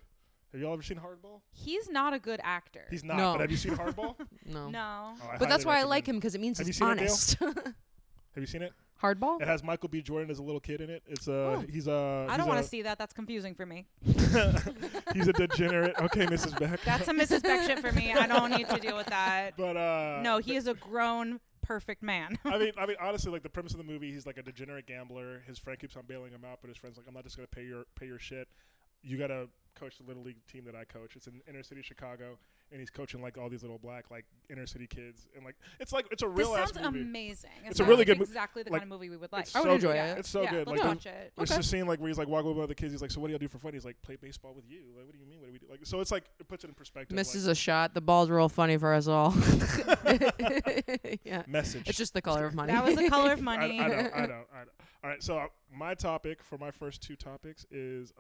Have you all ever seen Hardball? he's not a good actor. He's not. No. But have you seen Hardball? No. No. Oh, But that's why I like recommend- him, because it means Have he's you seen it, Dale? honest. Have you seen it? Hardball? It has Michael B. Jordan as a little kid in it. It's Oh. he's I don't want to see that. That's confusing for me. he's a degenerate. Okay, Mrs. Beck. That's a Mrs. Beck shit for me. I don't need to deal with that. But No, he is a grown, perfect man. I mean, honestly, like the premise of the movie, he's like a degenerate gambler. His friend keeps on bailing him out, but his friend's like, "I'm not just gonna pay your shit. You gotta coach the little league team that I coach. It's in inner city Chicago, and he's coaching like all these little black like inner city kids, and like it's a This real ass sounds movie. amazing. It It's a sounds really like good mo- exactly the like, kind of movie we would like. It's I would so enjoy good. it. It's so yeah, good. Let's Like watch it. there's Okay. a scene like where he's like walking with other kids. He's like, "So what do y'all do for fun?" He's like, "Play baseball with you." Like, what do you mean? What do we do? Like, so it's like it puts it in perspective. Misses like, a shot. The ball's real funny for us all. Yeah. message. It's just the color of money. That was the color of I money. know. All right, so my topic for my first two topics is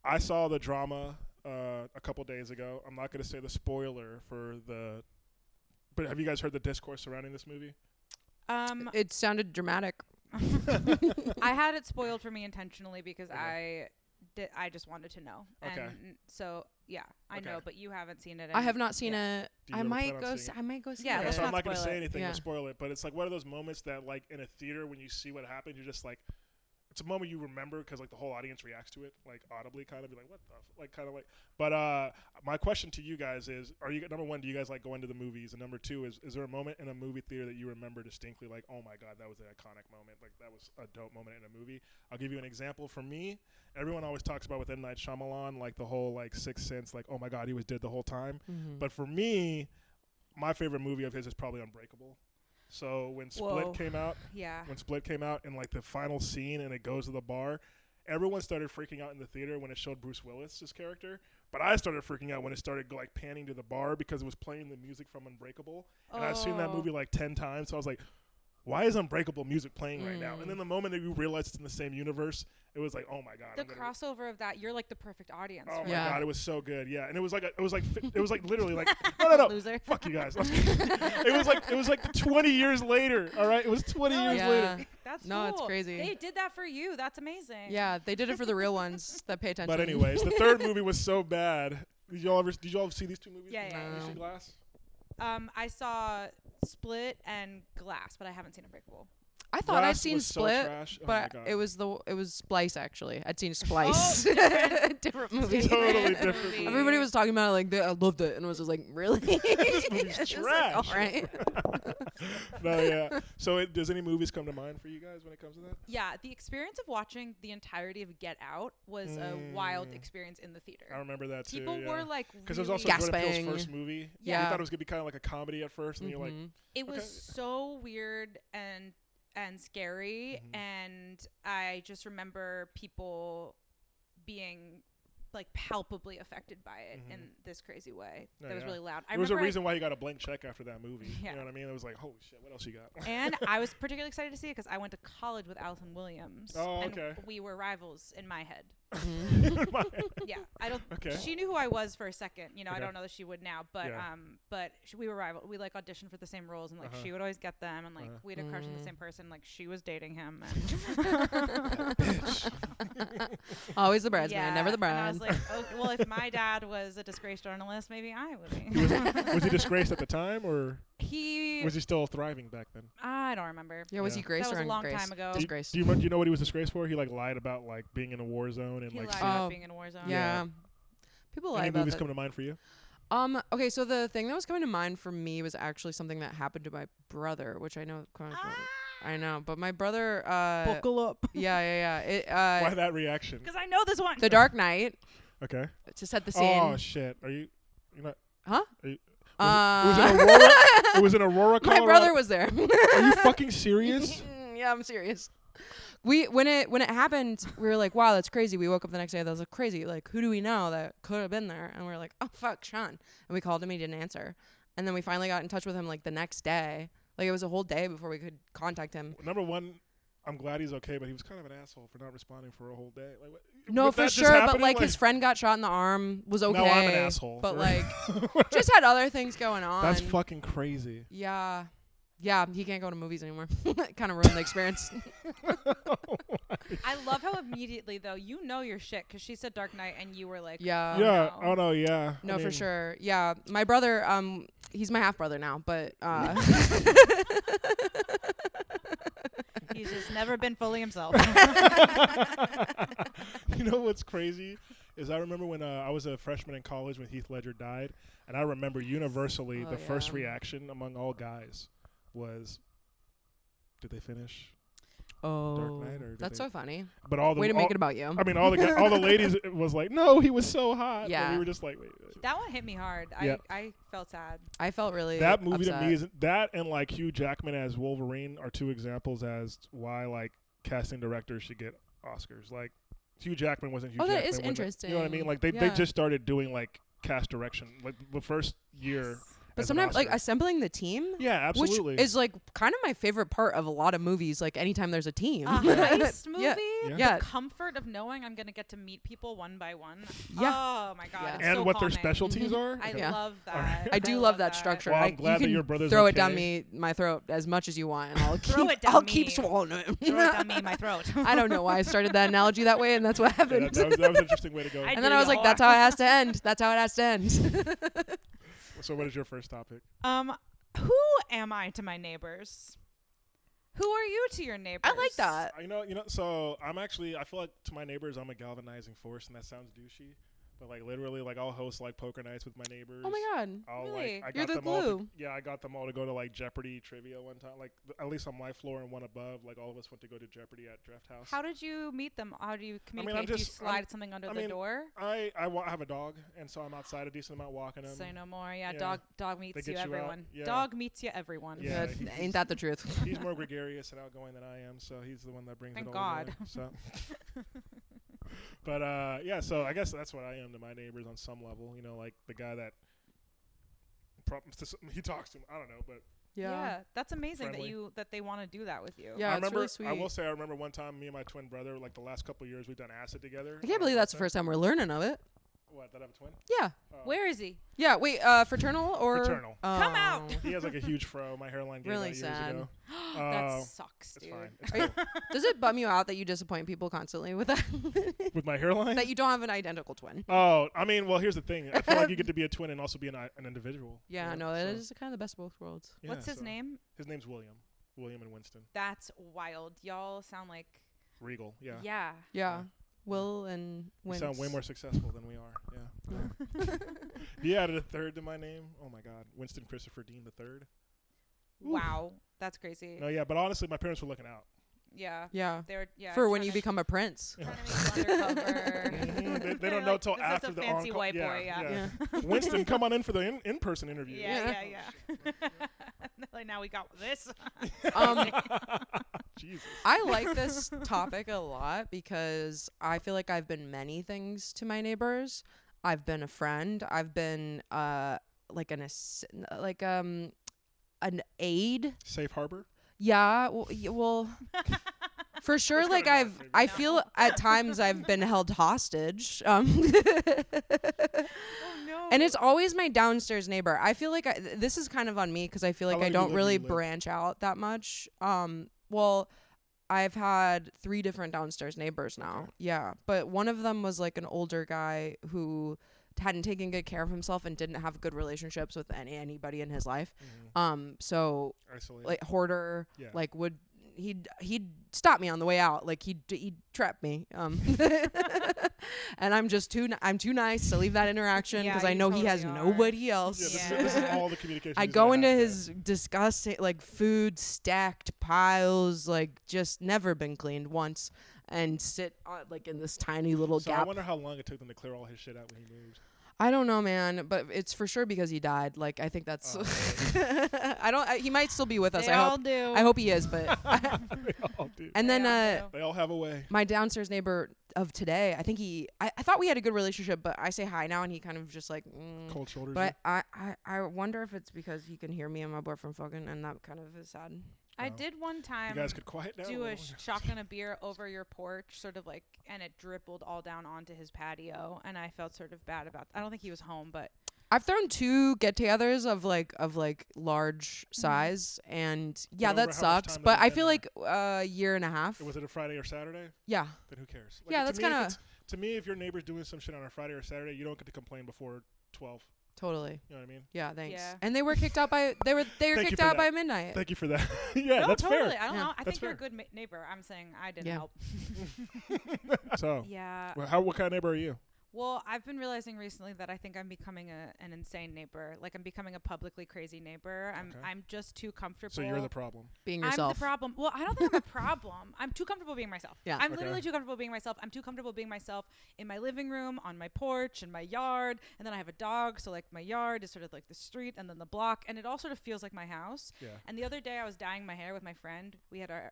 I saw the drama a couple days ago. I'm not going to say the spoiler for the, but have you guys heard the discourse surrounding this movie? It sounded dramatic. I had it spoiled for me intentionally because Okay. I just wanted to know. Okay. And so yeah, I Okay. know, but you haven't seen it. I and- have not seen yeah. it. Do you I ever might plan on go. seeing it? I might go see Yeah, it. let's So I'm not not going to spoil say it. anything Yeah. to spoil it, but it's like one of those moments that like in a theater when you see what happened, you're just like, it's a moment you remember because like the whole audience reacts to it like audibly, kind of be like, what the like kind of like. But my question to you guys is, are you number one? Do you guys like going to the movies? And number two is there a moment in a movie theater that you remember distinctly, like, oh my god, that was an iconic moment, like that was a dope moment in a movie? I'll give you an example. For me, everyone always talks about with M. Night Shyamalan, like the whole like Sixth Sense, like, oh my god, he was dead the whole time. Mhm. But for me, my favorite movie of his is probably Unbreakable. So when Whoa. Split came out, Yeah. and like the final scene and it goes to the bar, everyone started freaking out in the theater when it showed Bruce Willis's character. But I started freaking out when it started like panning to the bar because it was playing the music from Unbreakable. And I've seen that Oh. movie like 10 times. So I was like, why is Unbreakable music playing right now? Mm. And then the moment that you realize it's in the same universe, it was like, oh my god. The I'm gonna- crossover of that, you're like the perfect audience. Oh for my Yeah. god, it was so good. Yeah, and it was like literally like no. Loser. Fuck you guys. it was like 20 years later. All right, it was 20 years Yeah. later. That's No, it's cool. crazy. They did that for you. That's amazing. Yeah, they did it for the real ones that pay attention. But anyways, the third movie was so bad. Did y'all see these two movies? Yeah, yeah, Did you yeah. see Glass? I saw Split and Glass, but I haven't seen Unbreakable. I thought I'd Glass seen was so Split, trash. Oh but my God. it was Splice actually. I'd seen Splice. Oh, different. Different movie. Totally different movie. Everybody was talking about it like I loved it, and it was just like really. This movie's It's just trash. Like, all right. No, yeah. So does any movies come to mind for you guys when it comes to that? Yeah, the experience of watching the entirety of Get Out was a wild Mm. experience in the theater. I remember that too. People were like, because it was really- also Jordan Peele's Gasping. first movie. Yeah. We thought it was gonna be kind of like a comedy at first, and you're like, Mhm. it was Okay. so weird and scary, Mhm. and I just remember people being like palpably affected by it Mhm. in this crazy way. No, That was yeah. really loud. there was a remember reason why you got a blank check after that movie. Yeah. You know what I mean? It was like, holy shit, what else you got? and I was particularly excited to see it because I went to college with Allison Williams. Oh, and okay. we were rivals in my head. Mhm. Yeah, I don't. Okay. She knew who I was for a second. You know, I Okay. don't know that she would now, but Yeah. we were rivals. We like auditioned for the same roles, and like Uh-huh. she would always get them, and like Uh-huh. we had a crush on the Mm. same person. Like she was dating him. And Always the bridesmaid, never the And I bride. was like, oh, well, if my dad was a disgraced journalist, maybe I would be. Was he disgraced at the time, or He, was he still thriving back then? I don't remember. Yeah, was Yeah. he graced That was or a long ungraced? time ago. Do you- Disgraced. Do you know what he was disgraced for? He like lied about like being in a war zone and He like. lied shit. about Oh, being in a war zone. Yeah. People lie Any about movies that. come to mind for you? Okay, so the thing that was coming to mind for me was actually something that happened to my brother, which I know. I know, but my brother. Buckle up. Yeah. It, Why that reaction? Because I know this one. The Dark Knight, Okay. to set the scene. Oh shit! You're not? Huh? Are you, Uh, was it Aurora? It was in Aurora, my Colorado. brother was there. Are you fucking serious? Yeah, I'm serious. When it happened, we were like, wow, that's crazy. We woke up the next day, that was like crazy. Like, who do we know that could have been there? And we were like, oh fuck, Sean. And we called him, he didn't answer. And then we finally got in touch with him like the next day. Like, it was a whole day before we could contact him. Number one, I'm glad he's okay, but he was kind of an asshole for not responding for a whole day. Like, what, No, with for that just sure. But happening, like his friend got shot in the arm, was okay. No, I'm an asshole. But like, just had other things going on. That's fucking crazy. Yeah. Yeah, he can't go to movies anymore. Kind of ruined the experience. I love how immediately, though, you know your shit, because she said Dark Knight, and you were like, Yeah. Yeah. no. Oh no. Yeah. No, I for mean, sure. Yeah, my brother, he's my half brother now, but He's just never been fully himself. You know what's crazy is I remember when I was a freshman in college when Heath Ledger died, and I remember universally the first reaction among all guys was, "Did they finish Dark Knight?" Or did that's they? so funny. But all the Way to make it about you. I mean, all the ladies was like, "No, he was so hot." Yeah. And we were just like, "Wait." That one hit me hard. Yeah. I felt sad. I felt really That movie upset. to me is that, and like Hugh Jackman as Wolverine are two examples as why like casting directors should get Oscars. Like Hugh Jackman wasn't Hugh Oh, Jackman. that is when they- interesting. you know what I mean? Like they Yeah. just started doing like cast direction like the first year. But as an sometimes, like, Oscar. assembling the team, Yeah, absolutely. which is like kind of my favorite part of a lot of movies. Like anytime there's a team. A heist movie? Yeah. Yeah. The comfort of knowing I'm going to get to meet people one by one. Yeah. Oh, my God. Yeah. It's and so what their calming. specialties are. I Yeah. love that. Alright. I do love that structure. Well, I'm you glad that can your brother's throw it okay. down my throat as much as you want, and I'll Throw keep it down I'll keep me. swallowing it. Throw it down me in my throat. I don't know why I started that analogy that way, and that's what Yeah, happened. that was an interesting way to go. I And then I was like, that's how it has to end. That's how it has to end. So what is your first topic? Who am I to my neighbors? Who are you to your neighbors? I like that. You know. So I feel like to my neighbors, I'm a galvanizing force, and that sounds douchey. But like literally, like I'll host like poker nights with my neighbors. Oh my god. I'll Really? I You're got the them all to, glue. yeah, I got them all to go to like Jeopardy trivia one time. Like at least on my floor and one above, like all of us went to go to Jeopardy at Draft House. How did you meet them? How do you I'm communicate? Do you just- slide something under I the mean, door? I have a dog, and so I'm outside a decent amount walking him. Say no more. Yeah, yeah. dog meets get you, you out. everyone. Yeah. Dog meets you, everyone. Yeah. Good. Ain't that the truth? He's more gregarious and outgoing than I am, so he's the one that brings Thank it all God. together. So. But yeah, so I guess that's what I am to my neighbors on some level. You know, like the guy that he talks to him. I don't know, but Yeah, that's amazing Friendly. that they want to do that with you. Yeah, I it's remember. really sweet. I will say, I remember one time, me and my twin brother, like the last couple of years, we've done acid together. I can't believe that's the first time we're learning of it. What? That I have a twin? Yeah. Oh. Where is he? Yeah. Wait. Fraternal or Fraternal. Come out. Oh. He has like a huge fro. My hairline gave Really out years sad. ago. That sucks, It's dude. fine. It's Are you- fine. Does it bum you out that you disappoint people constantly with that? With my hairline? That you don't have an identical twin? Oh, I mean, well, here's the thing. I feel like you get to be a twin and also be an individual. Yeah. you know? No, that So, is kind of the best of both worlds. yeah, What's his so- name? His name's William. William and Winston. That's wild. Y'all sound like Regal. Yeah. yeah. Yeah. Will and We Wince. sound way more successful than we are. Yeah. He added a third to my name. Oh my God, Winston Christopher Dean the third. Wow, that's crazy. No, yeah, but honestly, my parents were looking out. Yeah. Yeah. They're yeah. For when trying you to- become a prince. trying to make you undercover. Mhm, they They're don't know like, till this after is a the fancy on-call. white yeah, boy. Yeah. Yeah. Winston, come on in for the in-person interview. Yeah, Yeah. yeah. Like now we got this. Jesus. I like this topic a lot because I feel like I've been many things to my neighbors. I've been a friend. I've been like an aide. Safe harbor. Yeah. Well, for sure. That's Like kinda dark, maybe. I No. feel at times I've been held hostage. Oh no. And it's always my downstairs neighbor. I feel like this is kind of on me because I feel How like long I have you don't lived really where you live? branch out that much. Well, I've had 3 different downstairs neighbors now. Okay. Yeah, but one of them was like an older guy who hadn't taken good care of himself and didn't have good relationships with anybody in his life. So Isolated. like hoarder, Yeah. like he'd stop me on the way out, like he'd trap me, and I'm too nice to leave that interaction Yeah, because I you know he has totally are. nobody yeah, else. this is all the communication. I he's go gonna into have, yeah. his disgusting, like food stacked piles, like just never been cleaned once, and sit like in this tiny little So I gap. wonder how long it took them to clear all his shit out when he moved. I don't know, man, but it's for sure because he died. Like, I think that's. He might still be with us. They I all hope. do. I hope he is, but. They all do. And They then all do. They all have a way. my downstairs neighbor of today, I think I thought we had a good relationship, but I say hi now and he kind of just like. Cold shoulders. But I wonder if it's because he can hear me and my boyfriend fucking, and that kind of is sad. I No. did one time You guys could quiet down. do a a little. shotgun of beer over your porch, sort of like, and it dribbled all down onto his patio, and I felt sort of bad about. I don't think he was home, but I've thrown 2 get-togethers of like large size, and yeah, over that how much sucks. time But has it I been feel there? like a year and a half. Was it a Friday or Saturday? Yeah, Then who cares? Yeah, to that's me, if kinda- it's- To me, if your neighbor's doing some shit on a Friday or Saturday, you don't get to complain before 12. totally. You know what I mean? Yeah, thanks. Yeah. And they were kicked out by they were Thank you kicked for out that. by midnight. Thank you for that. Yeah, no, that's totally. fair. I don't Yeah. know. I That's think you're a fair. good neighbor. I'm saying I didn't Yeah. help. So, Yeah. what kind of neighbor are you? Well, I've been realizing recently that I think I'm becoming an insane neighbor. Like I'm becoming a publicly crazy neighbor. Okay. I'm just too comfortable. So you're the problem. Being I'm yourself. the problem. Well, I don't think I'm a problem. I'm too comfortable being myself. Yeah. I'm Okay. literally too comfortable being myself. I'm too comfortable being myself in my living room, on my porch, in my yard, and then I have a dog, so like my yard is sort of like the street and then the block, and it all sort of feels like my house. Yeah. And the other day I was dyeing my hair with my friend. We had our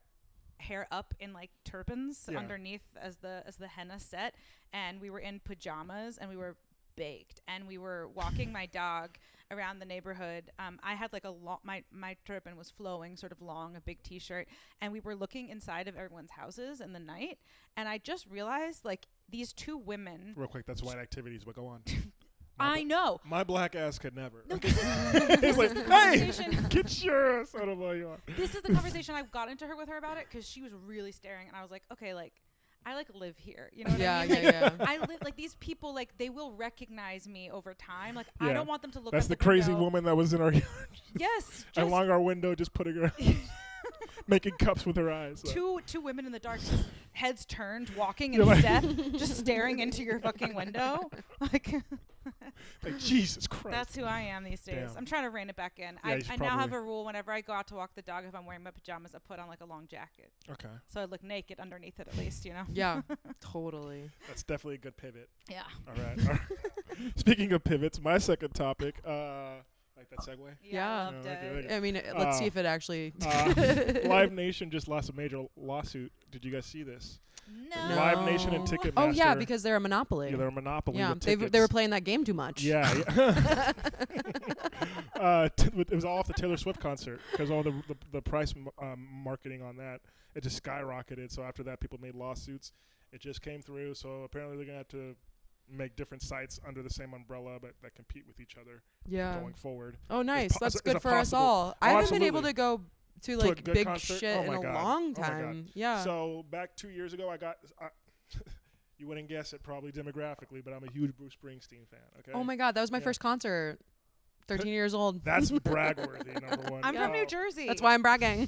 hair up in like turbans Yeah. underneath as the henna set, and we were in pajamas and we were baked, and we were walking my dog around the neighborhood. I had like my turban was flowing sort of long, a big t-shirt, and we were looking inside of everyone's houses in the night, and I just realized like these 2 women. Real quick, that's white activities, but go on. I know. My black ass could never. No, He's like, hey, conversation- get your ass out of my yard. This is the conversation I got into her with her about it, because she was really staring, and I was like, okay, like I like live here, you know what Yeah, I mean? yeah, Like, yeah. I live like these people, like they will recognize me over time. Like Yeah. I don't want them to look. That's out the the crazy window. woman that was in our yard Yes, just along our window, just putting her, making cups with her eyes. So. two women in the dark, just heads turned, walking You're in like- step, just staring into your fucking window. Like Like, Jesus Christ. that's who I am these days. Damn. I'm trying to rein it back in. Yeah, you should I now have probably- a rule: whenever I go out to walk the dog, if I'm wearing my pajamas, I put on like a long jacket, Okay. so I look naked underneath it at least, you know. Yeah, totally. That's definitely a good pivot. Yeah. All right. All right. Speaking of pivots, my second topic, like that segue? Yeah. I loved Yeah, it. okay. I mean, let's see Uh, if it actually. Live Nation just lost a major lawsuit. Did you guys see this? No. Live Nation and No. Ticketmaster. Oh yeah, because they're a monopoly. Yeah, they're a monopoly. Yeah, with they tickets. were playing that game too much. Yeah. It was all off the Taylor Swift concert because all the price marketing on that, it just skyrocketed. So after that, people made lawsuits. It just came through. So apparently they're gonna have to make different sites under the same umbrella, but that compete with each other Yeah. going forward. Oh, nice. po- That's is it good for us possible? all. I Oh, haven't been able absolutely. to go to To a like good big concert? shit Oh in my a God. long Oh my God. time. Yeah. So back 2 years ago, you wouldn't guess it probably demographically, but I'm a huge Bruce Springsteen fan. Okay. Oh my God, that was my Yeah. first concert. 13 years old. That's bragworthy, number one. I'm from Yeah. New Jersey. That's why I'm bragging.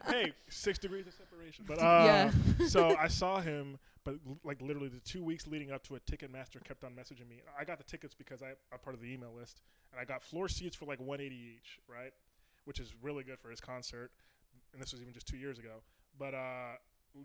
Hey, 6 degrees of separation. But Yeah. So I saw him, but like literally the 2 weeks leading up to it, Ticketmaster kept on messaging me. I got the tickets because I'm part of the email list, and I got floor seats for like $180 each, right? Which is really good for his concert. And this was even just 2 years ago. But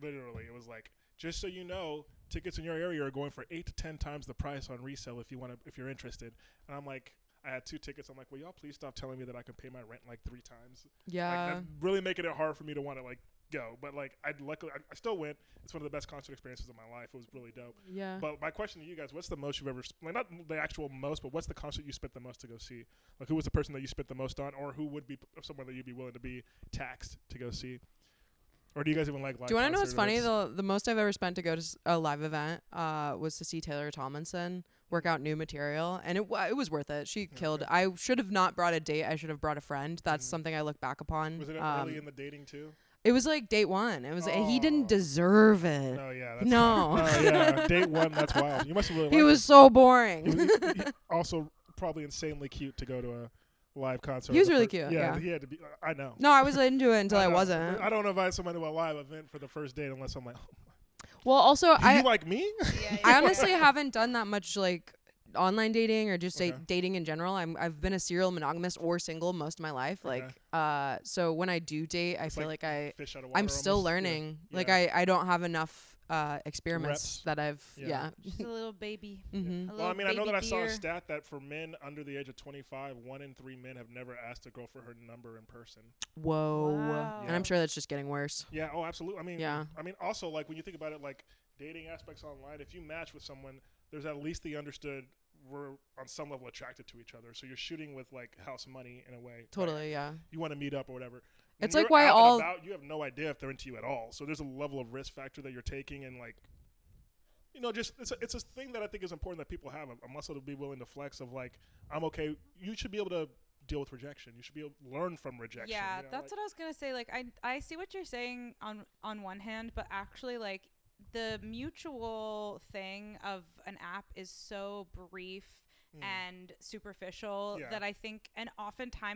literally, it was like, just so you know, tickets in your area are going for 8 to 10 times the price on resale if you're interested. And I'm like, I had 2 tickets. I'm like, will y'all please stop telling me that I can pay my rent like 3 times? Yeah. Like, that's really making it hard for me to want to like go. But like, luckily I still went. It's one of the best concert experiences of my life. It was really dope. Yeah. But my question to you guys: what's the most you've ever like not the actual most, but what's the concert you spent the most to go see? Like, who was the person that you spent the most on, or who would be someone that you'd be willing to be taxed to go see? Or do you guys even like live? Do you want to know what's concert funny? events? The most I've ever spent to go to a live event was to see Taylor Tomlinson work out new material, and it was worth it. She killed. Okay. I should have not brought a date. I should have brought a friend. That's Mhm. something I look back upon. Was it early in the dating too? It was like date 1. It was he Oh. didn't deserve it. No, yeah. That's No. Oh yeah, date 1. That's wild. You must have really. He liked was it. so boring. He also probably insanely cute to go to a live concert. He was the really first- cute, Yeah, yeah. he had to be. I know. No, I was into it until I know. wasn't. I don't invite someone to a live event for the first date unless I'm like, Well, also do I you like me? Yeah, I honestly haven't done that much like online dating or just Okay. dating in general. I've been a serial monogamist or single most of my life. Okay. Like so when I do date, I It's feel like like Fish out of water. I'm still almost. Yeah. learning. Like Yeah. I don't have enough experiments Reps. that I've Yeah. Just a little baby. Mm-hmm. A Well, I little mean, I know baby that I saw a deer. stat that for men under the age of 25, 1 in 3 men have never asked a girl for her number in person. Whoa. Wow. And I'm sure that's just getting worse. Yeah. Oh, absolutely. I mean, Yeah. also like when you think about it, like dating aspects online, if you match with someone, there's at least the understood we're on some level attracted to each other. So you're shooting with like house money in a way. Like, Totally, yeah. you want to meet up or whatever. It's When like you're why out and all- about, you have no idea if they're into you at all. So there's a level of risk factor that you're taking, and like, just it's a thing that I think is important that people have a muscle to be willing to flex of like, I'm okay. You should be able to deal with rejection. You should be able to learn from rejection. Yeah, that's what I was gonna say. Like, I see what you're saying on one hand, but actually, like, the mutual thing of an app is so brief and superficial that I think, and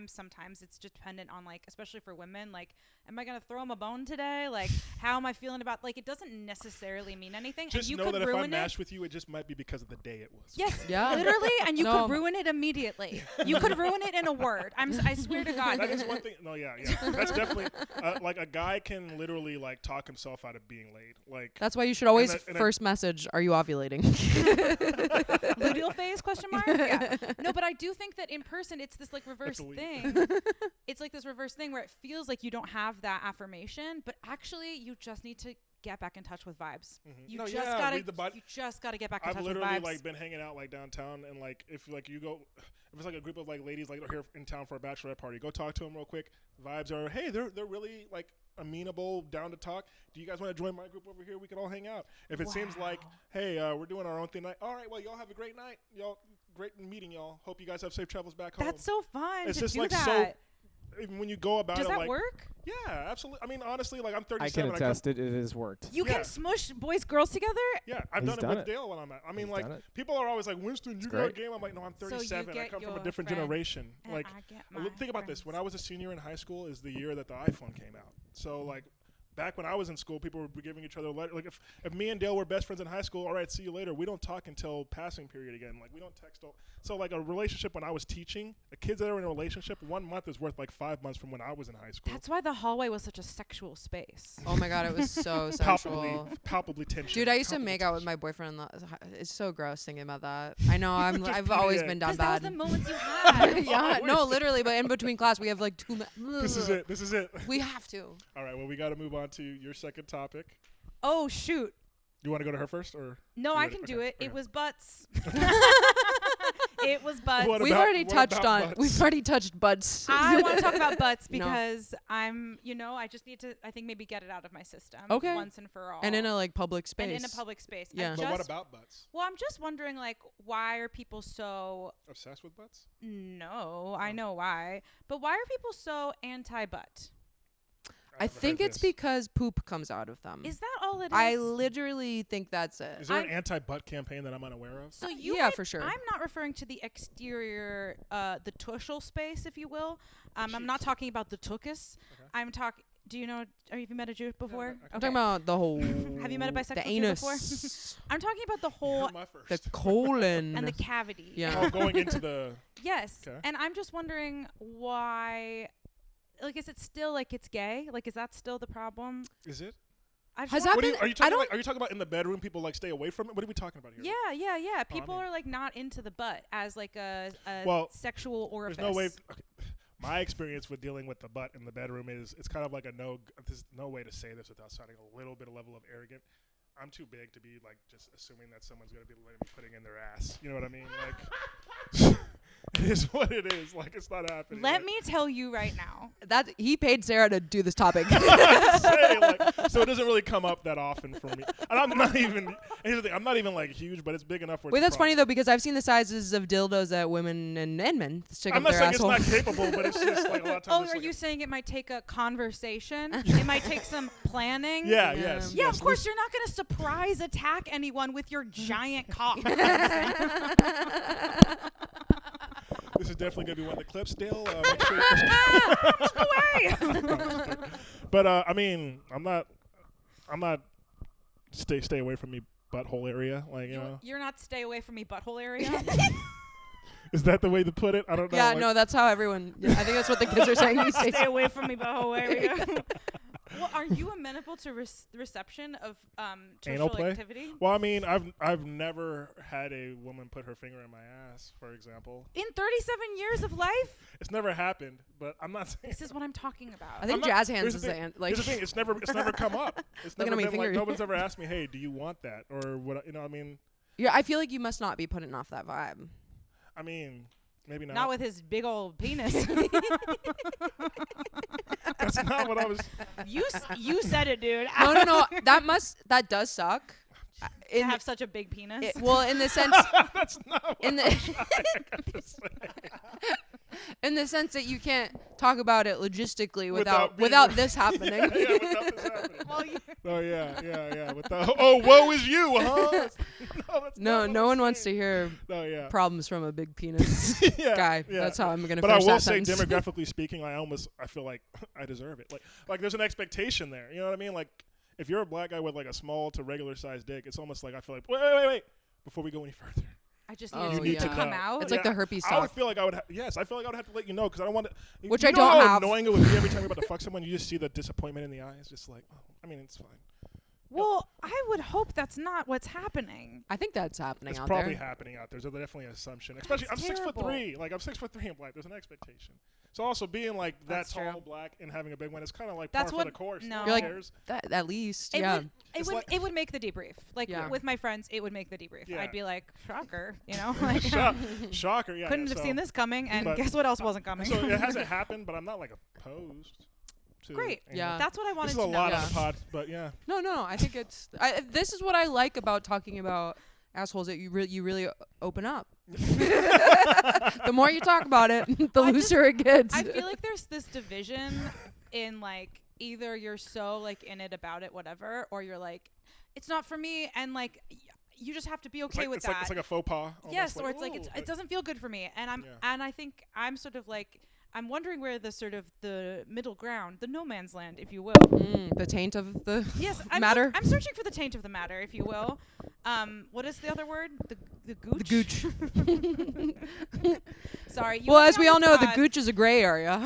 sometimes it's dependent on, like, especially for women, like, am I gonna throw him a bone today? Like, how am I feeling about, like, it doesn't necessarily mean anything. Just and you know could that if I ruin matched with you, it just might be because of the day it was. Yes, Yeah. literally, and you No. could ruin it immediately. You could ruin it in a word. I swear to God. That is one thing. No, yeah. That's definitely like a guy can literally like talk himself out of being laid. Like That's why you should always and first message, are you ovulating? Luteal phase ? Yeah. No, but I do think that in person it's this like reverse elite. thing. It's like this reverse thing where it feels like you don't have that affirmation, but actually you just need to get back in touch with vibes. You No, just yeah, gotta read the body. you just gotta get back in I've touch with literally vibes. like been hanging out like downtown, and like if like you go, if it's like a group of like ladies like here in town for a bachelorette party, go talk to them real quick. Vibes are, hey, they're really like amenable, down to talk. Do you guys want to join my group over here? We can all hang out. If it seems like, hey, we're doing our own thing night. All right, well, y'all have a great night. Y'all, great meeting y'all. Hope you guys have safe travels back home. That's so fun It's to just do like that. even when you go about Does it, that like, work? yeah, absolutely. I mean, honestly, like I'm I 37. can attest it has worked. You Yeah. can smush boys, girls together? Yeah, I've He's done it done with it. Dale when I'm at. I mean, He's like done it. people are always like, Winston, you got a great. game. I'm like, no, I'm So you 37. I get come from a your different friend, generation. and Like, I get my think about this. When I was a senior in high school, is the year that the iPhone came out. So like. Back when I was in school, people were giving each other letters. Like if me and Dale were best friends in high school, all right, see you later. We don't talk until passing period again. Like we don't text. So like a relationship when I was teaching, the kids that are in a relationship, 1 month is worth like 5 months from when I was in high school. That's why the hallway was such a sexual space. Oh my God, it was so sensual. palpably tension. Dude, I used to Palpably make out with tension. my boyfriend. It's so gross thinking about that. I know I've always Yeah. been down 'Cause that was bad. the moments you had. Yeah, no, literally. But in between class, we have like 2 This is it. This is it. We have to. All right. Well, we got to move on to your second topic. Oh, shoot. You want to go to her first, or No, You I ready? can do Okay, it. okay. It was butts. It was butts. What We've about- already what touched about on. butts? We've already touched butts. I want to talk about butts No. because I just need to, I think maybe get it out of my system. Okay. Once and for all. And in a like public space. And in a public space. Yeah. But what about butts? Well, I'm just wondering, like, why are people so, Obsessed with butts? no, I know why, but why are people so anti-butt? I never think heard it's this. because poop comes out of them. Is that all it is? I literally think that's it. Is there an I'm- anti-butt campaign that I'm unaware of? So you yeah, might- for sure. I'm not referring to the exterior, the tushal space, if you will. I'm not Cheeks. talking about the tuchus. Okay. I'm talking. Do you know? Have you met a Jew before? okay. I'm talking about the whole. Have you met a bisexual the Jew before? anus, I'm talking about the You're whole my the first. colon, and the cavity. Yeah. Oh, going into the. Yes. Okay. And I'm just wondering why. Like, is it still like it's gay? Like, is that still the problem? Is it? I just Has wanna- that What are you, been- are you I talking? don't- Like, are you talking about in the bedroom? People like stay away from it. What are we talking about here? Yeah. People mean- are like not into the butt as like a Well, sexual orifice. There's no way. Okay. My experience with dealing with the butt in the bedroom is it's kind of like there's no way to say this without sounding a little bit of level of arrogant. I'm too big to be like just assuming that someone's gonna be letting me putting in their ass. You know what I mean? Like, it is what it is. Like it's not happening. Let like, me tell you right now. That he paid Sarah to do this topic. say, like, so it doesn't really come up that often for me. And I'm not even. Here's the thing. I'm not even like huge, but it's big enough. Where Wait, it's a that's funny problem. though because I've seen the sizes of dildos that women and men stick I'm up not their saying asshole. it's not capable, but it's just like a lot of times. Oh, it's are like you saying it might take a conversation? It might take some planning? Yeah. Yeah. Yes. Yeah, yes, of course, you're not going to surprise attack anyone with your giant cock. This is definitely gonna be one of the clips, Dale. Make sure you Look away. But I mean, I'm not. Stay away from me, butthole area. Like you know, You're not stay away from me butthole area. is that the way to put it? I don't know. Yeah, like, no, that's how everyone. Yeah, I think that's what the kids are saying these days. Stay away from me butthole area. Well, are you amenable to reception of Anal sexual play? activity? Well, I mean, I've never had a woman put her finger in my ass, for example. In 37 years of life? It's never happened, but I'm not saying. This is what I'm talking about. I think I'm not- jazz here's hands the is thing- like. Here's the thing. It's never come up. It's Look at never my been like finger. no one's ever asked me, hey, do you want that or what? You know, I mean, Yeah, I feel like you must not be putting off that vibe. I mean, maybe not. Not with his big old penis. That's not what I was. You said it, dude. No. That does suck. To have such a big penis. Well, in the sense, That's not what in I was trying to the say. in the sense that you can't talk about it logistically Without without being- this happening. Yeah, without this happening. Well, you- Oh yeah. Without, oh, woe is you, huh? That's No, not no what one I'm wants to saying. hear No, yeah. problems from a big penis Yeah, guy. yeah. That's how I'm gonna But I finish will that say, sentence. demographically speaking, I feel like I deserve it. Like there's an expectation there. You know what I mean? Like if you're a black guy with like a small to regular sized dick, it's almost like I feel like wait. Before we go any further, I just Oh, needed you it need to yeah. come know. out. It's like the herpes I would talk. feel like I would. I feel like I would have to let you know because I don't want to. Which you I know don't how have. annoying it would be every time you're about to fuck someone. You just see the disappointment in the eyes. Just like, oh, I mean, it's fine. Well, I would hope that's not what's happening. I think that's happening It's out probably there. happening out there. There's definitely an assumption. Especially, I'm That's 6'3". Like I'm 6'3" and black. There's an expectation. So also being like that That's tall, true. black, and having a big one is kind of like That's par for what- the course. no. Who You're like, cares? That, at least, It yeah. would. It's like- It would make the debrief. Like Yeah. with my friends, it would make the debrief. Yeah. I'd be like, shocker, you know, like Shocker. Yeah. couldn't yeah, have so- seen this coming, and but- guess what else wasn't coming? So it hasn't happened, but I'm not like opposed. To Great. any- Yeah. That's what I wanted This is to a lot know. on the pod, but yeah. No. I think it's. This is what I like about talking about assholes. That you really open up. The more you talk about it, the I just- looser it gets. I feel like there's this division in like either you're so like in it about it, whatever, or you're like, it's not for me, and like you just have to be okay with it's that. Like, it's like a faux pas. Yes, almost, or it's like "Ooh," it doesn't feel good for me, and Yeah. I think I'm sort of like I'm wondering where the sort of the middle ground, the no man's land, if you will. The taint of the Yes, I'm matter. I'm searching for the taint of the matter, if you will. What is the other word? The gooch. The gooch. Sorry. You Well, let as me we on all this know, the pod. gooch is a gray area.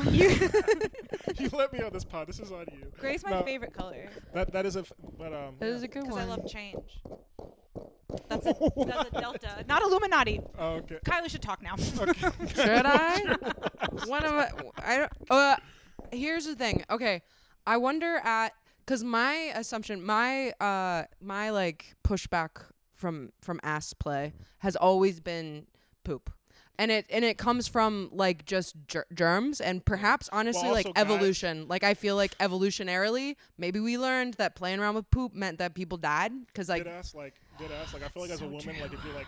You let me on this pod. This is on you. Gray's my No, favorite color That is but That is a good because one. I love change. That's a delta, not Illuminati. Oh, okay. Kylie should talk now. Okay. Should I? One of I don't. Here's the thing. Okay, I wonder because my assumption, my like pushback from ass play has always been poop. And it comes from like just germs and perhaps honestly Well, like also guys- evolution. Like I feel like evolutionarily, maybe we learned that playing around with poop meant that people died because like Did ass like I feel like as a So woman, like if you're like,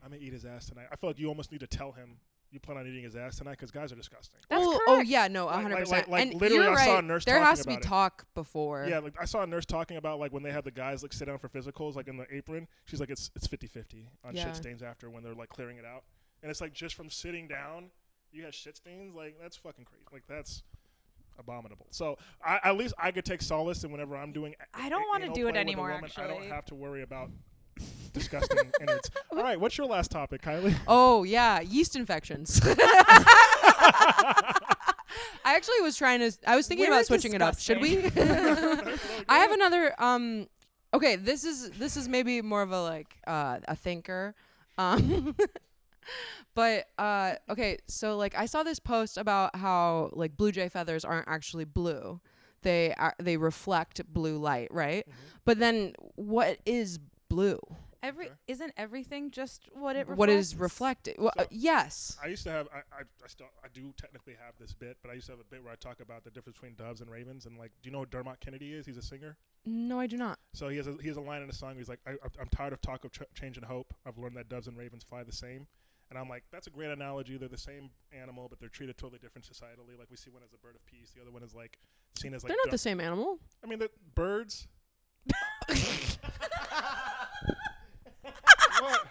I'm gonna eat his ass tonight. I feel like you almost need to tell him you plan on eating his ass tonight because guys are disgusting. That's oh correct. yeah, no, Like- 100%. like And literally you're I saw a right. nurse There talking has to be about it. talk before. Yeah, like I saw a nurse talking about like when they have the guys like sit down for physicals, like in the apron. She's like, it's 50-50 on Yeah. shit stains after when they're like clearing it out, and it's like just from sitting down, you have shit stains. Like that's fucking crazy. Like that's abominable. So at least I could take solace in whenever I'm doing. I don't wanna anal do it play with a anymore, woman, I don't actually. have to worry about disgusting innards. All right, what's your last topic, Kylie? Oh yeah, yeast infections. I actually was I was thinking We're about switching it up. Should we? I have another. Okay, this is maybe more of a like a thinker. But okay, so like I saw this post about how like blue jay feathers aren't actually blue. They reflect blue light, right? Mm-hmm. But then what is blue? Isn't everything just what it reflects? What is reflected? Well, So- yes. I used to have, I do technically have this bit, but I used to have a bit where I talk about the difference between doves and ravens. And like, do you know who Dermot Kennedy is? He's a singer. No, I do not. So he has a line in a song. He's like, I'm tired of talk of change and hope. I've learned that doves and ravens fly the same. And I'm like, that's a great analogy. They're the same animal, but they're treated totally different societally. Like we see one as a bird of peace, the other one is like seen as like. They're not the same animal. I mean, the birds. What?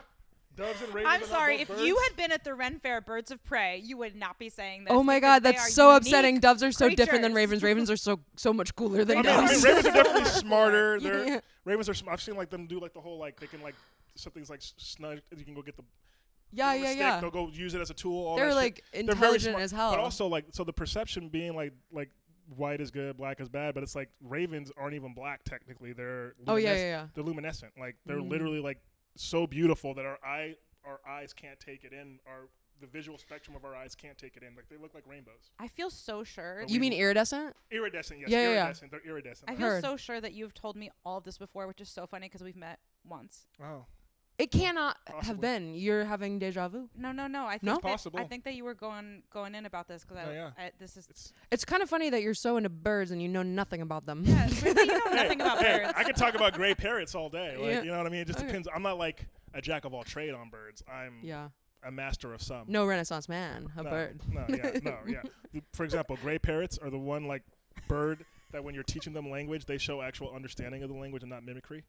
Doves and ravens. I'm are not sorry. both If you birds? had been at the Ren Fair Birds of Prey, you would not be saying this. Oh my because God, they that's are so unique upsetting. Doves are so different than creatures. ravens. Ravens are so much cooler than I mean, doves. ravens are definitely smarter. They're Yeah. ravens are. I've seen like them do like the whole like they can like something's like snug. You can go get the Yeah, mistake, yeah. They'll go use it as a tool. All They're that like shit. They're very intelligent smart, as hell. But also like so the perception being like white is good, black is bad, but it's like ravens aren't even black technically. They're Oh yeah. they're luminescent. Like they're Mm. literally like so beautiful that our eyes can't take it in. The visual spectrum of our eyes can't take it in. Like they look like rainbows. I feel so sure. But You mean iridescent? Iridescent, yes. Yeah, yeah, yeah. Iridescent. They're iridescent. I right. feel Heard. so sure that you've told me all of this before, which is so funny because we've met once. Oh, It cannot have Possibly. been. You're having deja vu. No. I think No? that, Possible. I think that you were going in about this because Oh, yeah. this is. It's kind of funny that you're so into birds and you know nothing about them. Yeah, it's weird that you know nothing about Hey, birds. I could talk about gray parrots all day. Like Yeah. you know what I mean? It just Okay. depends. I'm not like a jack of all trade on birds. I'm Yeah. a master of some. No Renaissance man, a bird. Yeah. For example, gray parrots are the one like bird that when you're teaching them language, they show actual understanding of the language and not mimicry.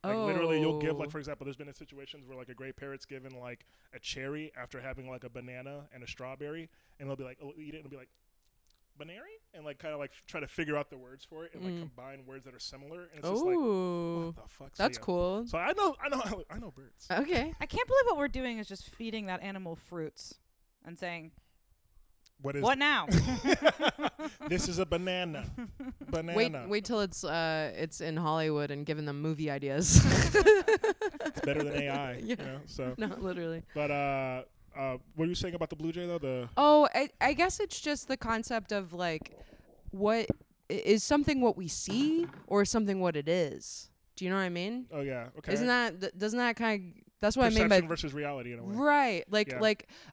Like literally, you'll give like, for example, there's been situations where like a gray parrot's given like a cherry after having like a banana and a strawberry, and they'll be like, it'll eat it and it'll be like, banary, and like kind of like try to figure out the words for it and like combine words that are similar, and it's just like, Oh, what the fuck? that's cool. So I know birds. Okay. I can't believe what we're doing is just feeding that animal fruits and saying, What is "What now?" this is a banana. Wait till it's in Hollywood and giving them movie ideas. It's better than AI. Yeah. You know, so No, literally. but what are you saying about the blue jay though? Oh, I guess it's just the concept of like, what is something what we see or something what it is? Do you know what I mean? Oh yeah, okay. Doesn't that kind of, that's what I Perception mean by versus reality in a way. right?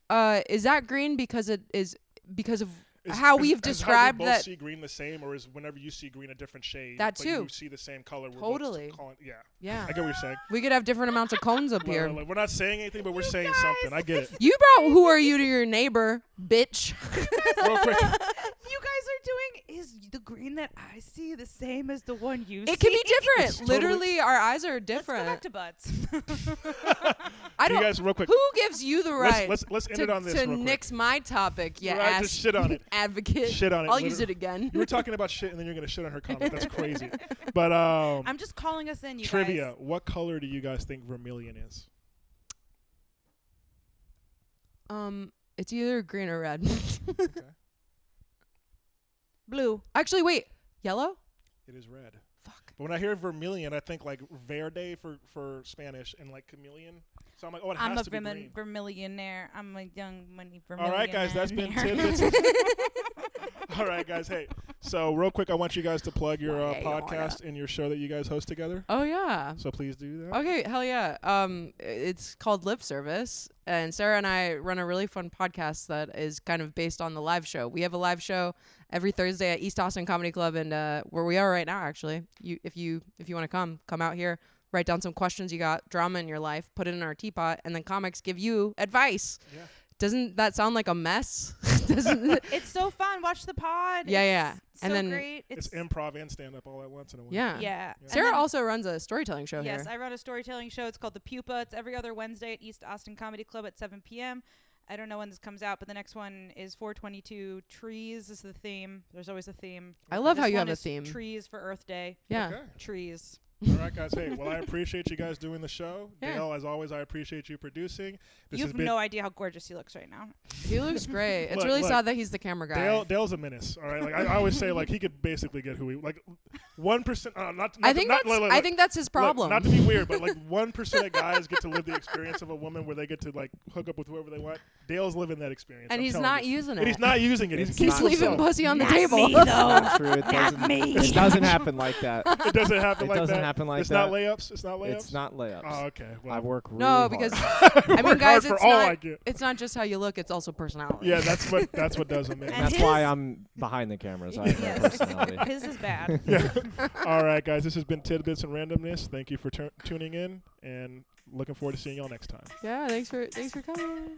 Yeah. Is that green because it is because of Is- how is- we've is described how we both that? see green the same, or is whenever you see green a different shade? That but too. You see the same color. We're both Totally. yeah. Yeah, I get what you're saying. we could have different amounts of cones up here. Like, we're not saying anything, but we're saying something. I get it. You brought "Who Are You" to your neighbor, bitch. Real quick. You guys are doing is the green that I see the same as the one you see? It can be different. It's totally- Literally, our eyes are Let's go different. back to butts. I You don't. guys, real quick. Who gives you the right Let's end it on this to real quick. nix my topic? You Right, ass just shit on it. advocate. Shit on it. I'll use literally. it again. You were talking about shit, and then you're gonna shit on her comment. That's crazy. But I'm just calling us in, you trivia. guys. What color do you guys think vermilion is? It's either green or red. Okay. Blue. Actually, wait. Yellow? It is red. Fuck. But when I hear vermilion, I think like verde for Spanish and like chameleon. So I'm like, oh, it has I'm a to be green. vermillionaire. I'm a young money vermillionaire. All right, guys, that's been Tidbits. All right, guys. Hey, so real quick, I want you guys to plug your podcast and your show that you guys host together. Oh yeah. So please do that. Okay, hell yeah. It's called Lip Service, and Sarah and I run a really fun podcast that is kind of based on the live show. We have a live show every Thursday at East Austin Comedy Club, and where we are right now, actually. If you want to come out here, write down some questions you got, drama in your life, put it in our teapot, and then comics give you advice. Yeah. Doesn't that sound like a mess? Doesn't it? It's so fun. Watch the pod. Yeah, yeah. So And then- great. It's improv and stand up all at once in a way. Yeah. Yeah. And Sarah then- also runs a storytelling show Yes, here. I run a storytelling show. It's called The Pupa. It's every other Wednesday at East Austin Comedy Club at 7 p.m. I don't know when this comes out, but the next one is 422. Trees is the theme. There's always a theme. I love This how you one have a is theme. Trees for Earth Day. Yeah. Okay. Trees. All right, guys. Hey, well, I appreciate you guys doing the show. Yeah. Dale, as always, I appreciate you producing. This You has have been no idea how gorgeous he looks right now. He looks great. It's Look, really look. sad that he's the camera guy. Dale's a menace. All right, like I always say, like he could basically get who he like 1%. Not I think not, that's look, I think that's his look, problem. not to be weird, but like 1% of guys get to live the experience of a woman where they get to like hook up with whoever they want. Dale's living that experience, and I'm he's telling not you. using it. And he's not using it. It's He keeps not- He's leaving himself. pussy on the Not table. me, though. Not true. It Not doesn't, me. it doesn't happen like that. It doesn't happen It like doesn't that. happen like it's that. not layups. It's not layups. It's not layups. Oh, okay. Well, I work really No, hard. because I I mean, work guys, hard for it's all not I get. it's not just how you look; it's also personality. Yeah, that's what does it, man. And That's his- why I'm behind the cameras. I have no Yes. personality. His is bad. Yeah. All right, guys. This has been Tidbits and Randomness. Thank you for tuning in, and looking forward to seeing y'all next time. Yeah. Thanks for coming.